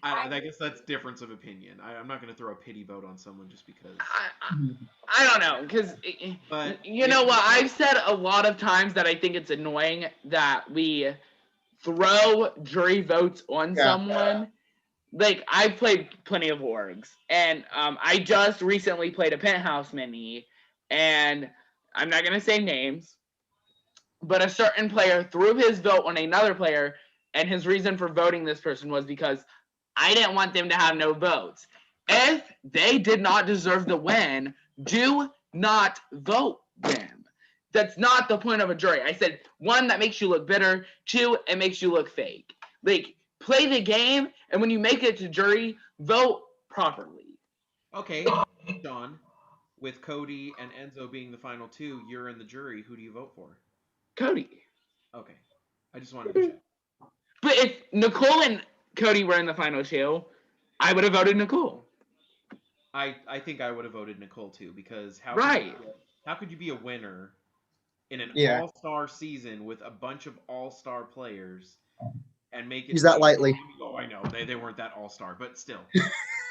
I guess that's difference of opinion. I'm not going to throw a pity vote on someone just because. I don't know, because But you know what? I've said a lot of times that I think it's annoying that we throw jury votes on someone. Like, I've played plenty of orgs, and I just recently played a Penthouse mini, and I'm not going to say names, but a certain player threw his vote on another player, and his reason for voting this person was because I didn't want them to have no votes. If they did not deserve the win, do not vote them. That's not the point of a jury. I said, one, that makes you look bitter. Two, it makes you look fake. Like, play the game, and when you make it to jury, vote properly. Okay, Sean, with Cody and Enzo being the final two, you're in the jury. Who do you vote for? Cody. Okay, I just wanted to check. But if Nicole and Cody were in the final two, I would have voted Nicole. I think I would have voted Nicole too, because how could you be a winner in an all-star season with a bunch of all-star players and make it Use that lightly. Oh, I know they weren't that all-star, but still,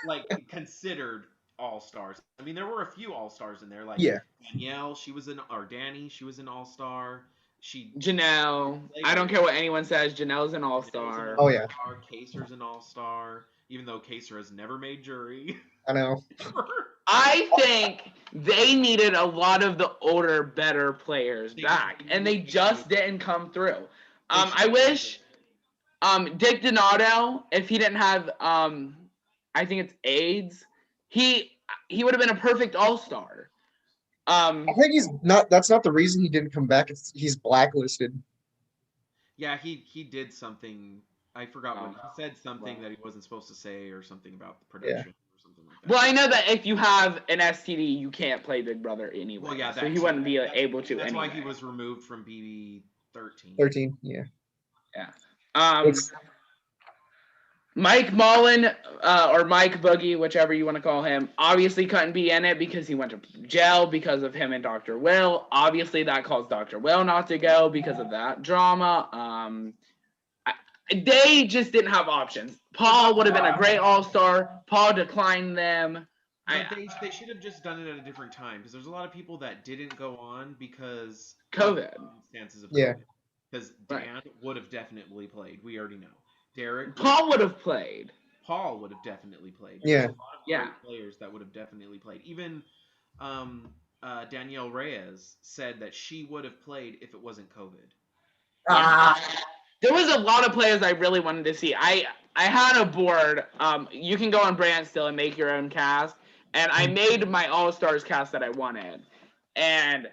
like considered all-stars. I mean, there were a few all-stars in there, like Danielle, Danny, she was an all-star. Janelle, I don't care what anyone says. Janelle's an all-star. Oh yeah. Kaser's an all-star, even though Kaser has never made jury. I know. I think they needed a lot of the older, better players back, and they just didn't come through. I wish Dick Donato, if he didn't have I think it's AIDS, he would have been a perfect all-star. I think he's not. That's not the reason he didn't come back. He's blacklisted. Yeah, he did something. I forgot what he said. Something that he wasn't supposed to say, or something about the production, or something like that. Well, I know that if you have an STD, you can't play Big Brother anyway. Well, yeah, so he wouldn't be able to. That's anyway. why he was removed from BB13. 13, yeah. Yeah. Mike Mullen, or Mike Boogie, whichever you want to call him, obviously couldn't be in it because he went to jail because of him and Dr. Will. Obviously, that caused Dr. Will not to go because of that drama. They just didn't have options. Paul would have been a great all-star. Paul declined them. But they should have just done it at a different time, because there's a lot of people that didn't go on because COVID. Circumstances of COVID. Yeah. Because Dan would have definitely played. We already know. Derek. Paul would have played. Paul would have definitely played. Yeah. There's a lot of great players that would have definitely played. Even Danielle Reyes said that she would have played if it wasn't COVID. There was a lot of players I really wanted to see. I had a board. You can go on Brand still and make your own cast. And I made my All-Stars cast that I wanted. And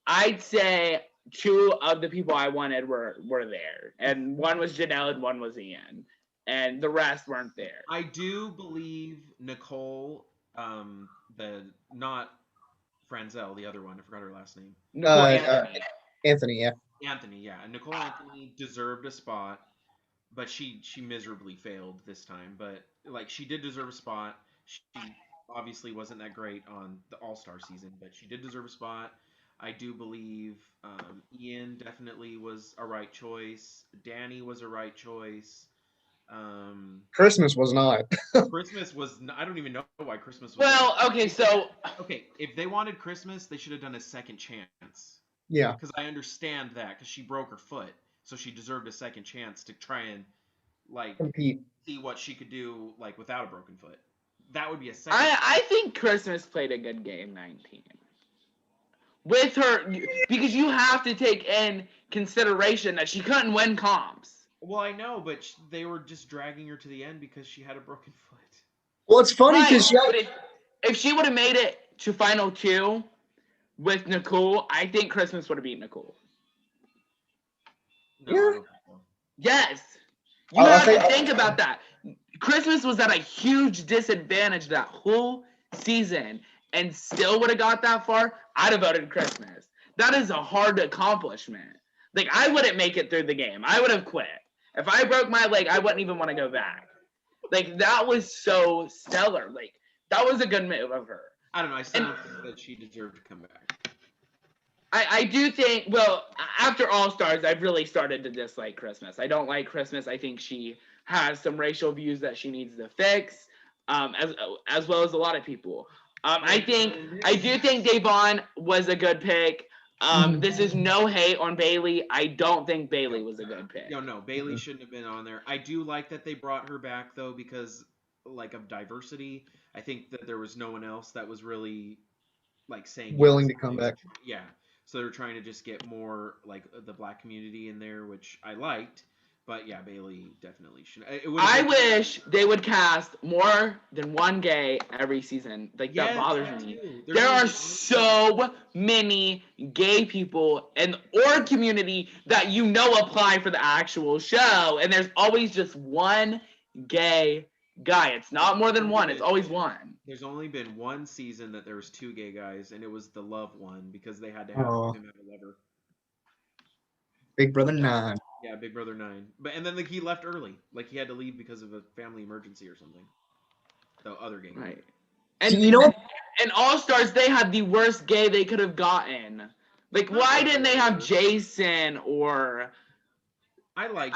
I'd say two of the people I wanted were there. And one was Janelle and one was Ian. And the rest weren't there. I do believe Nicole, not Franzel, the other one. I forgot her last name. Anthony, yeah. Anthony, yeah. Nicole Anthony deserved a spot, but she miserably failed this time. But like she did deserve a spot. She obviously wasn't that great on the All Star season, but she did deserve a spot. I do believe Ian definitely was a right choice. Danny was a right choice. Christmas was not. Christmas was. I don't even know why Christmas was. Well, okay, so Okay, if they wanted Christmas, they should have done a second chance. Yeah. Because I understand that because she broke her foot, so she deserved a second chance to try and like Compete. see what she could do like without a broken foot. That would be a second. I think Christmas played a good game 19 with her because you have to take in consideration that she couldn't win comps. Well, I know, but they were just dragging her to the end because she had a broken foot. Well, it's funny Right, because but if she would have made it to final 2 with Nicole, I think Christmas would have beat Nicole. No, Yeah. I don't think so. Yes. You I have think- to think about that. Christmas was at a huge disadvantage that whole season and still would have got that far. I'd have voted Christmas. That is a hard accomplishment. Like, I wouldn't make it through the game. I would have quit. If I broke my leg, I wouldn't even want to go back. Like, that was so stellar. Like, that was a good move of her. I don't know. I still don't think that she deserved to come back. I do think, well, after All Stars, I've really started to dislike Christmas. I don't like Christmas. I think she has some racial views that she needs to fix, as well as a lot of people. I do think Devon was a good pick. This is no hate on Bailey. I don't think Bailey was a good pick. No, Bailey shouldn't have been on there. I do like that they brought her back though because like of diversity. I think that there was no one else that was really like saying Willing yes. to come back. Yeah. So they're trying to just get more like the black community in there, which I liked. But yeah, Bailey definitely should. I wish they would cast more than one gay every season. Like, that bothers me. There are so many gay people in our community that you know apply for the actual show, and there's always just one gay guy. It's not more than one. It's always one. There's only been one season that there was 2 gay guys, and it was the love one because they had to have him have a lover. Big Brother 9. Yeah, Big Brother 9. And then like he left early, like he had to leave because of a family emergency or something. The other gay guy. Right. And You know- and All Stars, they had the worst gay they could have gotten. Like, why didn't they have Jason or I like.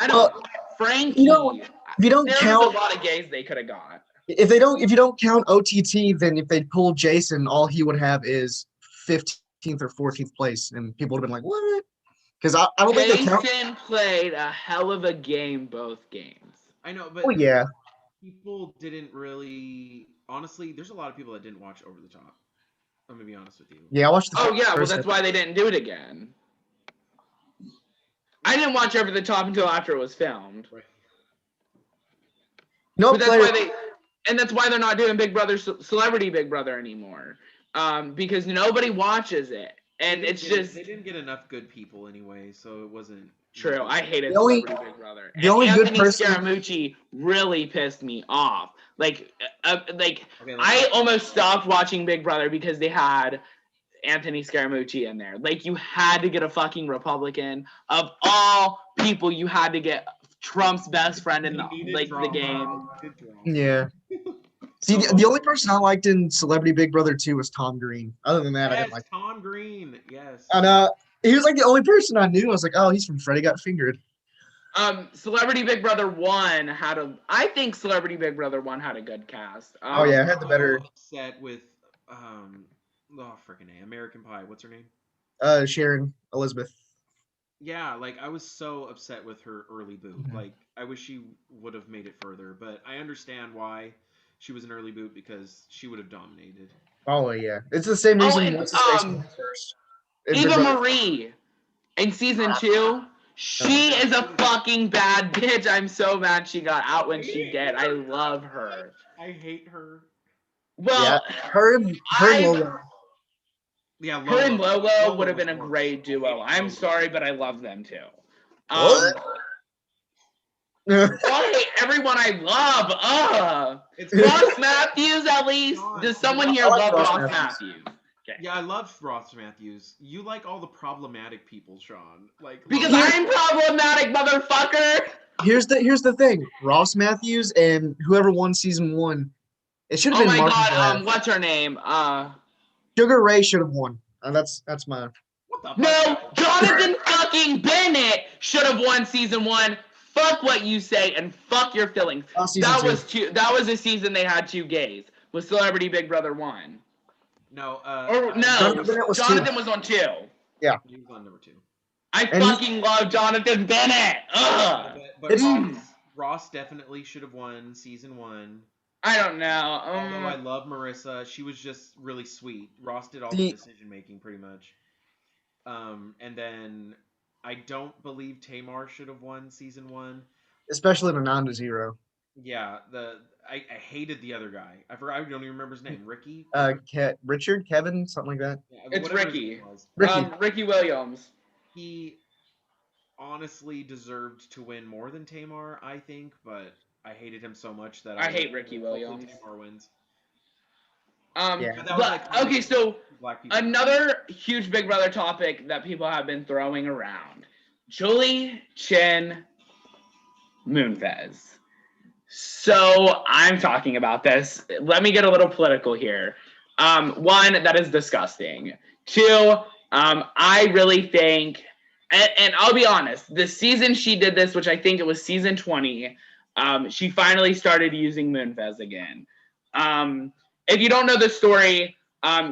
Frankie? You know, if you don't There count, was a lot of gays they could have got. if you don't count OTT, then if they pull Jason, all he would have is 15th or 14th place, and people would have been like, "What?" Because I don't think they count. Jason played a hell of a game both games. I know, but Oh yeah, people didn't really. Honestly, there's a lot of people that didn't watch Over the Top. I'm gonna be honest with you. yeah. I watched the. Oh yeah, well first that's why they didn't do it again. I didn't watch Over the Top until after it was filmed. Right. No But that's player. that's why they're not doing Big Brother, Celebrity Big Brother anymore, because nobody watches it, and it's just they didn't get enough good people anyway, so it wasn't true. I hated The only- Celebrity Big Brother. the only good Anthony person- Scaramucci really pissed me off. Like Okay, I almost stopped watching Big Brother because they had Anthony Scaramucci in there. Like, you had to get a fucking Republican. Of all people, you had to get Trump's best friend in the game. Yeah. See, the only person I liked in Celebrity Big Brother 2 was Tom Green. Other than that, I Yes, didn't like. Tom Green. Yes. And he was like the only person I knew. I was like, oh, he's from Freddy Got Fingered. Celebrity Big Brother 1 had I think Celebrity Big Brother 1 had a good cast. Oh yeah, I had the better. Upset with freaking A, American Pie. What's her name? Sharon Elizabeth. Yeah, like I was so upset with her early boot. Mhm. Like I wish she would have made it further, but I understand why she was an early boot because she would have dominated. Oh yeah, it's the same reason. and, what's his face went first. In Big Eva Brother. Marie in season 2, she is a fucking bad bitch. I'm so mad she got out when she did. I love her. I hate her. Well, Her and Lola. Yeah, her and Lolo would have was been a worse. great duo. I'm sorry, but I love them too. What? I hate everyone I love. It's Ross Matthews, at least. Does someone here I like love Ross Ross Matthews. Matthews? Yeah, I love Ross Matthews. You like all the problematic people, Sean. Like Because Lola- I'm problematic, motherfucker. here's the thing. Ross Matthews and whoever won season 1, it should have Oh been my Marcus God. Rath. What's her name? Sugar Ray should have won. That's my. What the fuck? No, Jonathan fucking Bennett should have won season 1. Fuck what you say and fuck your feelings. Season That 2. was two. That was a season they had 2 gays. Was Celebrity Big Brother 1? No, Or no, Jonathan Bennett was 2. Jonathan was on 2. He was on number 2. I And he- fucking love Jonathan Bennett. Ugh. But Ross definitely should have won season 1. I don't know. Although I love Marissa, she was just really sweet. Ross did all the The- decision making pretty much. And then I don't believe Tamar should have won season 1. Especially in a 9-0. Yeah, I hated the other guy. I forgot. I don't even remember his name. Ricky. Richard, Kevin, something like that. Yeah, It's whatever his Ricky. name was. Ricky Williams. He honestly deserved to win more than Tamar, I think, but I hated him so much that I hate Ricky hopefully Williams. Tamar wins. Yeah. But that was like okay, so black people. another huge Big Brother topic that people have been throwing around: Julie Chen Moonfez. So I'm talking about this. Let me get a little political here. One, that is disgusting. Two, I really think, and I'll be honest, the season she did this, which I think it was season 20, she finally started using Moonfez again. If you don't know the story,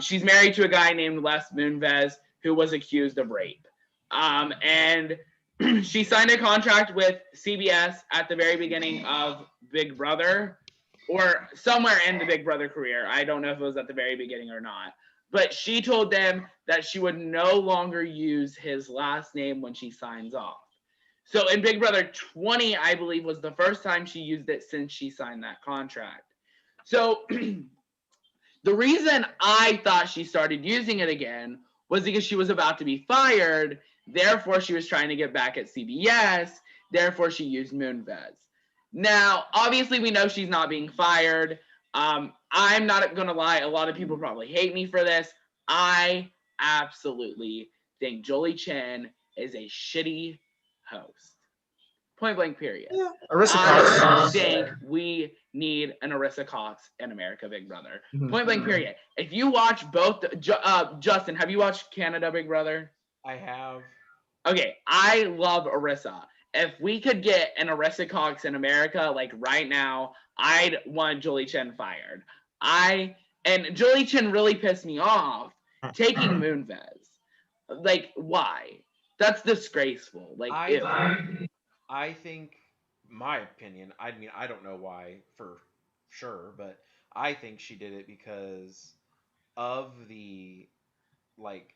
she's married to a guy named Les Moonves who was accused of rape. And she signed a contract with CBS at the very beginning of Big Brother, or somewhere in the Big Brother career. I don't know if it was at the very beginning or not. But she told them that she would no longer use his last name when she signs off. So in Big Brother 20, I believe, was the first time she used it since she signed that contract. So the reason I thought she started using it again was because she was about to be fired. Therefore, she was trying to get back at CBS. Therefore, she used Moonves. Now, obviously, we know she's not being fired. I'm not going to lie. A lot of people probably hate me for this. I absolutely think Jolie Chen is a shitty host. Point blank, period. Yeah. Arissa I Cox. think we need an Arissa Cox in America Big Brother. Mhm. Point blank, period. If you watch both, Justin, have you watched Canada Big Brother? I have. Okay, I love Arissa. If we could get an Arissa Cox in America, like right now, I'd want Julie Chen fired. And Julie Chen really pissed me off taking Moonves. Like, why? That's disgraceful. Like, ew. I think, my opinion, I mean, I don't know why for sure, but I think she did it because of the like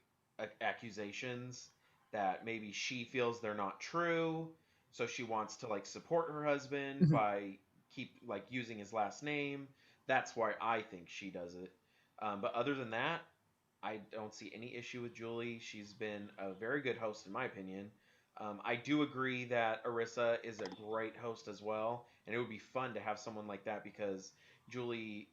accusations that maybe she feels they're not true, so she wants to like support her husband Mhm. by keep like using his last name. That's why I think she does it. But other than that, I don't see any issue with Julie. She's been a very good host, in my opinion. I do agree that Arissa is a great host as well, and it would be fun to have someone like that because Julie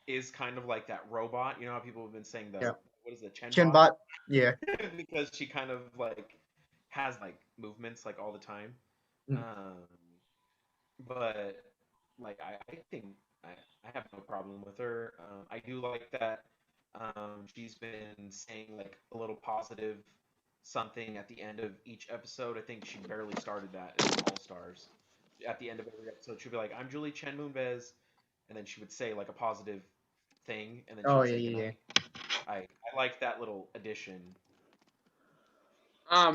is kind of like that robot. You know how people have been saying the Yeah. what is the Chinbot. Yeah. because she kind of like has like movements like all the time. Mm. But like I think I, I have no problem with her. I do like that she's been saying like a little positive something at the end of each episode. I think she barely started that in All Stars. At the end of every episode, she'd be like, "I'm Julie Chen Moonves," and then she would say like a positive thing, and then she Oh would yeah, say yeah, yeah. goodnight. I like that little addition. On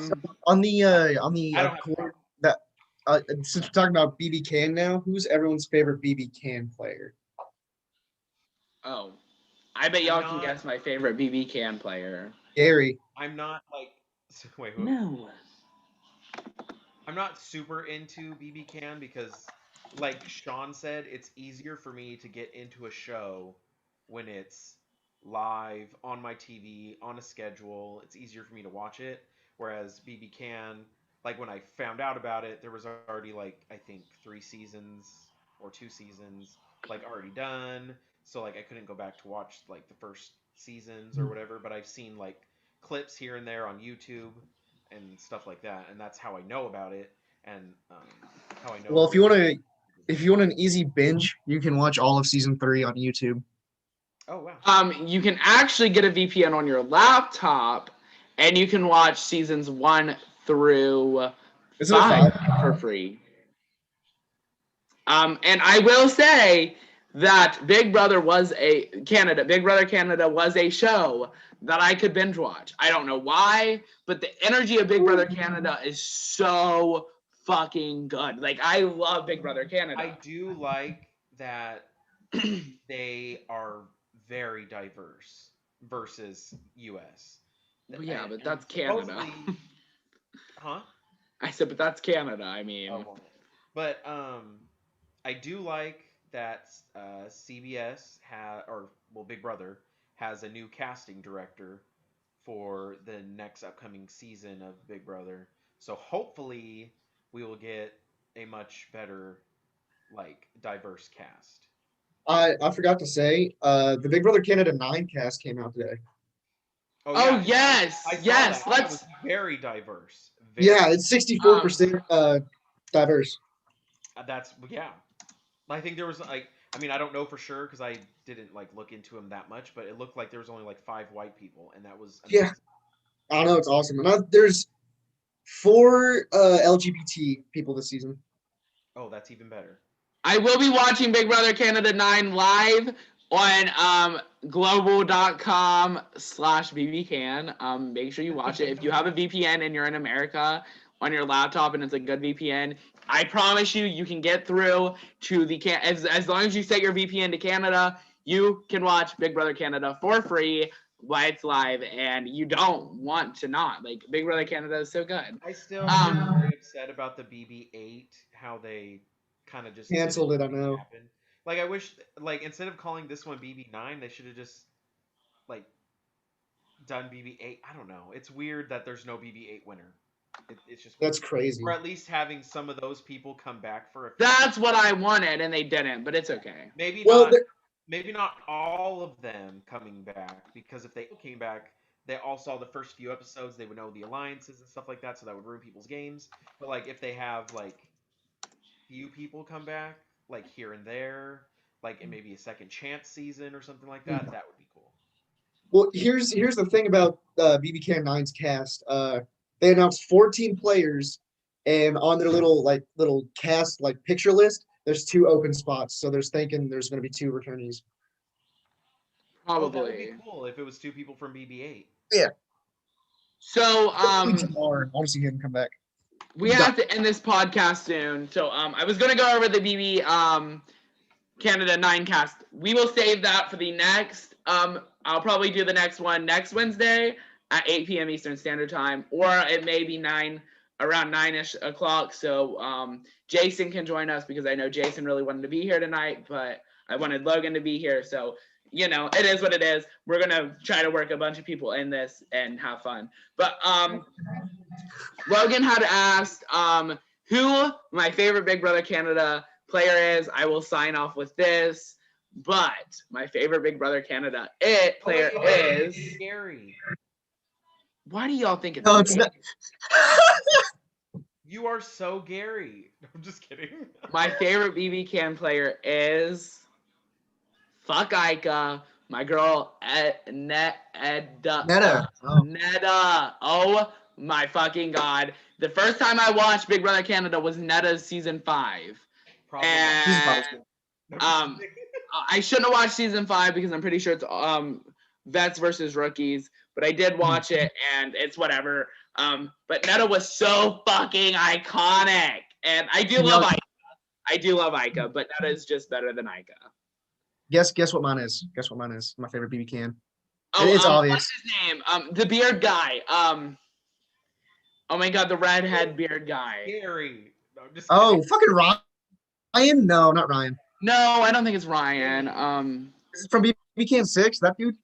the I don't have a court problem. that since we're talking about BB Can now, who's everyone's favorite BB Can player? Oh, I bet y'all can not- guess my favorite BB Can player. Gary. I'm not like wait, who? No. I'm not super into BB Can because, like Sean said, it's easier for me to get into a show when it's live on my TV on a schedule. It's easier for me to watch it. Whereas BB Can, like when I found out about it, there was already like I think 3 seasons or 2 seasons like already done. So like I couldn't go back to watch like the first seasons or whatever. But I've seen like clips here and there on YouTube and stuff like that, and that's how I know about it. and how I know. Well, if you want an easy binge, you can watch all of season 3 on YouTube. Oh wow. You can actually get a VPN on your laptop, and you can watch seasons 1 through Isn't it 5 5? for free. And I will say that Big Brother Canada was a show that I could binge watch. I don't know why, but the energy of Big Brother Canada is so fucking good. Like, I love Big Brother Canada. I do like that they are very diverse versus US. Yeah, but that's supposedly- Canada. Huh? I said, but that's Canada. I mean, Oh, well. But I do like that CBS Big Brother has a new casting director for the next upcoming season of Big Brother. So hopefully we will get a much better, like, diverse cast. I forgot to say, the Big Brother Canada 9 cast came out today. Oh, yes, I saw yes, that. That let's- was very diverse. Yeah, it's 64% diverse. Yeah. I think there was like, I mean, I don't know for sure because I didn't like look into him that much, but it looked like there was only like 5 white people, and that was amazing. Yeah. I don't know, it's awesome. And there's 4 LGBT people this season. Oh, that's even better. I will be watching Big Brother Canada 9 live on global.com/bbcan. Make sure you watch it. If you have a VPN and you're in America on your laptop and it's a good VPN, I promise you can get through to the as long as you set your VPN to Canada, you can watch Big Brother Canada for free while it's live, and you don't want to not. Like, Big Brother Canada is so good. I still am very upset about the BB8, how they kind of just Canceled it, I didn't know. happen. Like, I wish, like, instead of calling this one BB9, they should have just, like, done BB8. I don't know. It's weird that there's no BB8 winner. It's just weird. That's crazy. Or at least having some of those people come back for a few That's what I wanted, and they didn't, but it's okay. Maybe Well, not all of them coming back, because if they came back, they all saw the first few episodes, they would know the alliances and stuff like that, so that would ruin people's games. But like if they have like few people come back, like here and there, like in maybe a second chance season or something like that, that would be cool. Well, here's the thing about BBK 9's cast. They announced 14 players, and on their little cast picture list, there's 2 open spots. So they're thinking there's going to be 2 returnees. Oh, that would Probably. be cool if it was 2 people from BB8. Yeah. So I want to see him come back. we have to end this podcast soon. So I was gonna go over the BB Canada 9 cast. We will save that for the next. I'll probably do the next one next Wednesday at 8 p.m. Eastern Standard Time, or it may be around 9-ish o'clock. So Jason can join us, because I know Jason really wanted to be here tonight, but I wanted Logan to be here. So, you know, it is what it is. We're gonna try to work a bunch of people in this and have fun. But Logan had asked who my favorite Big Brother Canada player is. I will sign off with this. But my favorite Big Brother Canada player is Gary. Why do y'all think it's No, it's not. You are so Gary. I'm just kidding. My favorite BB Can player is fuck Ika, my girl Netta. Oh. Netta. Oh my fucking god. The first time I watched Big Brother Canada was Netta's season 5. Probably. And No, I'm just kidding. I shouldn't have watched season 5 because I'm pretty sure it's vets versus rookies, but I did watch it and it's whatever. But Netta was so fucking iconic, and I do love Ika. I do love Ika, but Netta is just better than Ika. Guess what mine is. Guess what mine is. My favorite BB Can. Oh, It's obvious. what's his name? The beard guy. Oh my god, the redhead beard guy. Gary. No, I'm just Oh, kidding. fucking Ryan? No, not Ryan. No, I don't think it's Ryan. Is it from BB Can 6? That dude?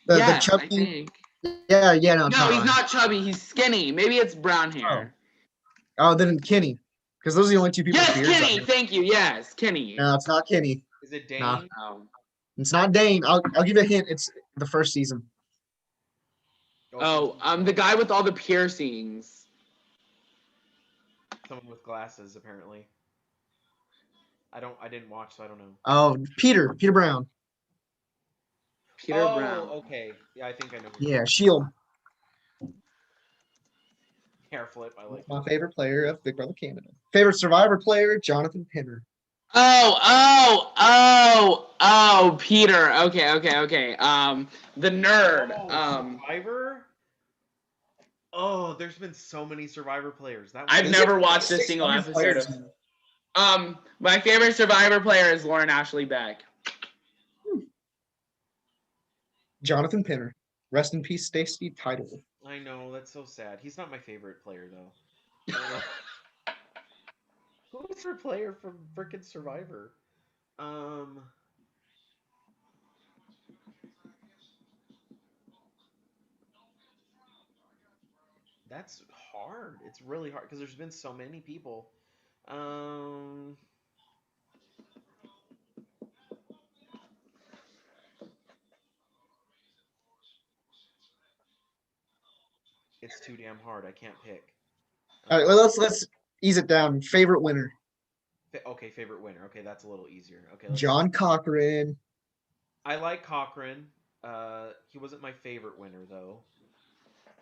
The Yes, chubby. I think. Yeah, no, it's No, not he's Ryan. not chubby. He's skinny. Maybe it's brown hair. Oh, then Kenny. Because those are the only 2 people Yes, with beards. Kenny. Thank you. Yes, Kenny. No, it's not Kenny. Is it Dane? Nah. It's It's not Dane. I'll give you a hint. It's the first season. the guy with all the piercings. Someone with glasses, apparently. I didn't watch, so I don't know. Oh, Peter Brown. Peter Brown. Okay. Yeah, I think I know. Yeah, Shield. Hair flip. I like My it. favorite player of Big Brother Canada. Favorite Survivor player, Jonathan Pinner. Oh, Peter. Okay. The nerd. Survivor. Oh, there's been so many Survivor players. That I've was never watched a 600 single episode players of. now. My favorite Survivor player is Lauren Ashley Beck. Jonathan Pinner. Rest in peace, Stacey Title. I know, that's so sad. He's not my favorite player though. Who's your player from frickin' Survivor? Um, that's hard. It's really hard because there's been so many people. Um, it's too damn hard. I can't pick. All right, well, let's ease it down. Favorite winner, Okay, favorite winner. Okay, that's a little easier. Okay, let's John Cochran. I like Cochran. He wasn't my favorite winner though.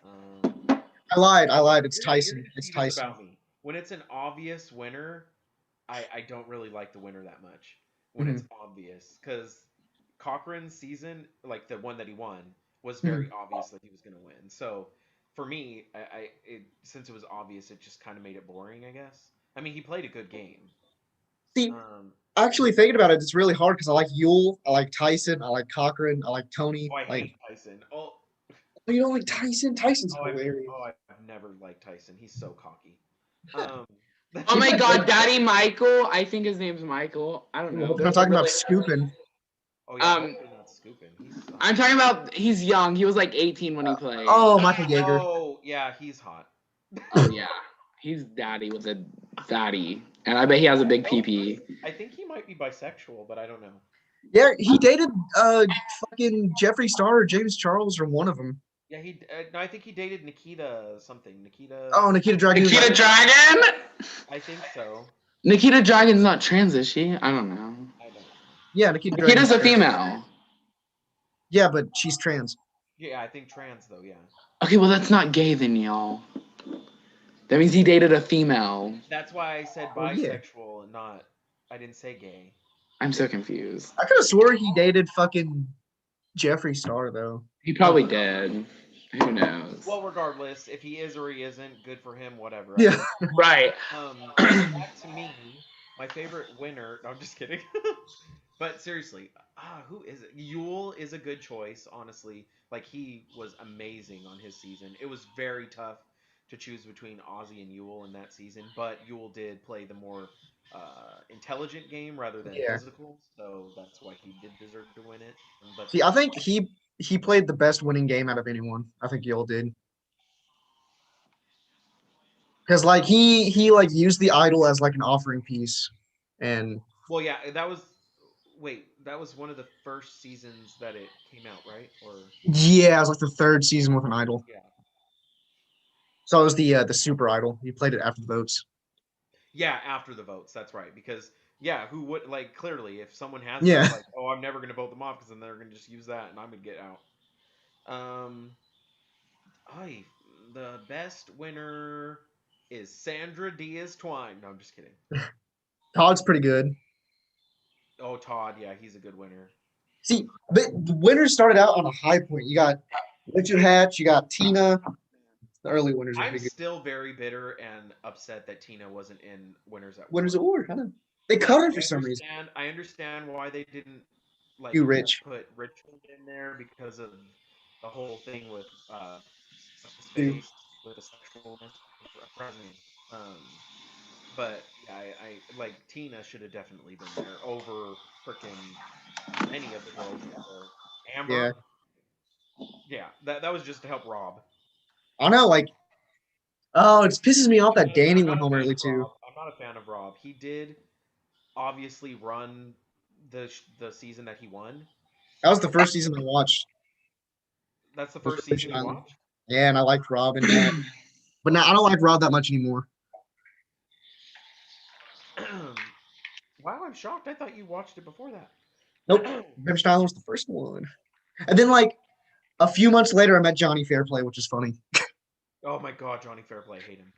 Um, I lied. It's you're Tyson. gonna It's see this Tyson. about me. When it's an obvious winner, I don't really like the winner that much. When it's obvious, because Cochran's season, like the one that he won, was very obvious that he was gonna win. So for me, since it was obvious, it just kind of made it boring, I guess. I mean, he played a good game. See, Um, actually thinking about it, it's really hard because I like Yule, I like Tyson, I like Cochran, I like Tony. I Like, hate Tyson. Oh, you don't like Tyson? Tyson's oh, hilarious. I've never liked Tyson. He's so cocky. Um, Oh my God, Daddy Michael. I think his name's Michael. I don't know. I'm talking about scooping. oh yeah, hopefully not scooping. I'm talking about he's young. He was like 18 when he played. Oh, Michael Yeager. Oh yeah, he's hot. Oh yeah, he's daddy with a fatty, and I bet he has a big PP. I think he might be bisexual, but I don't know. Yeah, he dated fucking Jeffree Star or James Charles or one of them. Yeah, no, I think he dated Nikita something. Nikita. Oh, Nikita Dragun. Nikita Dragon? I think so. Nikita Dragon's not trans, is she? I don't know. I don't know. Yeah, Nikita Dragun. Nikita's a female. Yeah, but she's trans. Yeah, I think trans though. Yeah. Okay, well that's not gay then, y'all. That means he dated a female. That's why I said Oh, yeah. bisexual and not. I didn't say gay. I'm so confused. I could have swore he dated fucking Jeffree Star though. He probably did. Who knows? Well, regardless, if he is or he isn't, good for him. Whatever. Yeah. Right. Back to me, my favorite winner. No, I'm just kidding. But seriously, who is it? Yule is a good choice, honestly. Like, he was amazing on his season. It was very tough to choose between Ozzy and Yule in that season, but Yule did play the more intelligent game rather than physical, so that's why he did deserve to win it. But See, I think he played the best winning game out of anyone. I think Yule did. Because like he like used the idol as like an offering piece, and well, yeah, that was one of the first seasons that it came out, right? Or yeah, it was like the third season with an idol. yeah, So it was the super idol. He played it after the votes. yeah, after the votes. That's right. Because who would like clearly if someone has Yeah. like, oh, I'm never gonna vote them off because then they're gonna just use that and I'm gonna get out. The best winner is Sandra Diaz Twine. No, I'm just kidding. Todd's pretty good. Oh, Todd, yeah, he's a good winner. See, the winners started out on a high point. You got Richard Hatch, you got Tina. The early winners are I'm pretty good. still very bitter and upset that Tina wasn't in Winners at Winners War. at War, I know. They cut her for some reason. I understand why they didn't like You rich. put Richmond in there because of the whole thing with space with the sexualness present. But yeah, I like Tina should have definitely been there over freaking any of the girls that were. Amber. Yeah, that was just to help Rob. I know, like, oh, it pisses me off that Danny went home early too. I'm not a fan of Rob. He did obviously run the season that he won. That was the first season I watched. That's the first season you watched? Yeah, and I liked Rob and that. But now I don't like Rob that much anymore. Wow, I'm shocked. I thought you watched it before that. Nope. Revenge Island was the first one. And then like a few months later, I met Johnny Fairplay, which is funny. Oh my god, Johnny Fairplay, I hate him.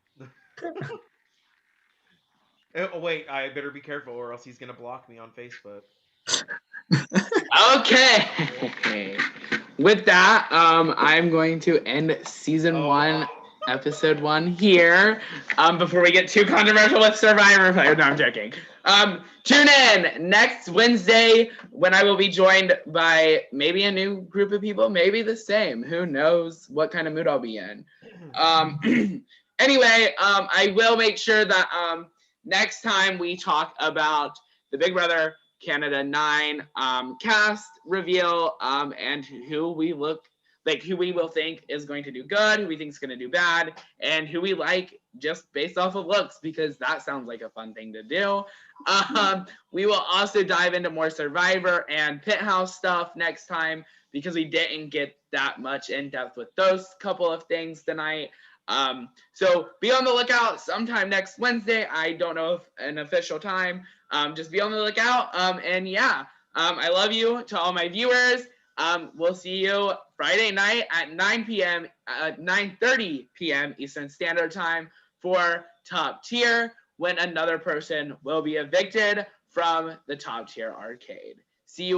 Oh wait, I better be careful or else he's gonna block me on Facebook. Okay. With that, I'm going to end season 1, episode 1 here. Before we get too controversial with Survivor. No, I'm joking. Tune in next Wednesday when I will be joined by maybe a new group of people, maybe the same. Who knows what kind of mood I'll be in. Anyway, I will make sure that next time we talk about the Big Brother Canada 9 cast reveal and who we will think is going to do good, who we think is going to do bad, and who we like just based off of looks, because that sounds like a fun thing to do. We will also dive into more Survivor and Pit House stuff next time, because we didn't get that much in depth with those couple of things tonight. So be on the lookout sometime next Wednesday. I don't know if an official time. Just be on the lookout. And yeah, I love you to all my viewers. We'll see you Friday night at 9:30 p.m. Eastern Standard Time for Top Tier, when another person will be evicted from the Top Tier arcade.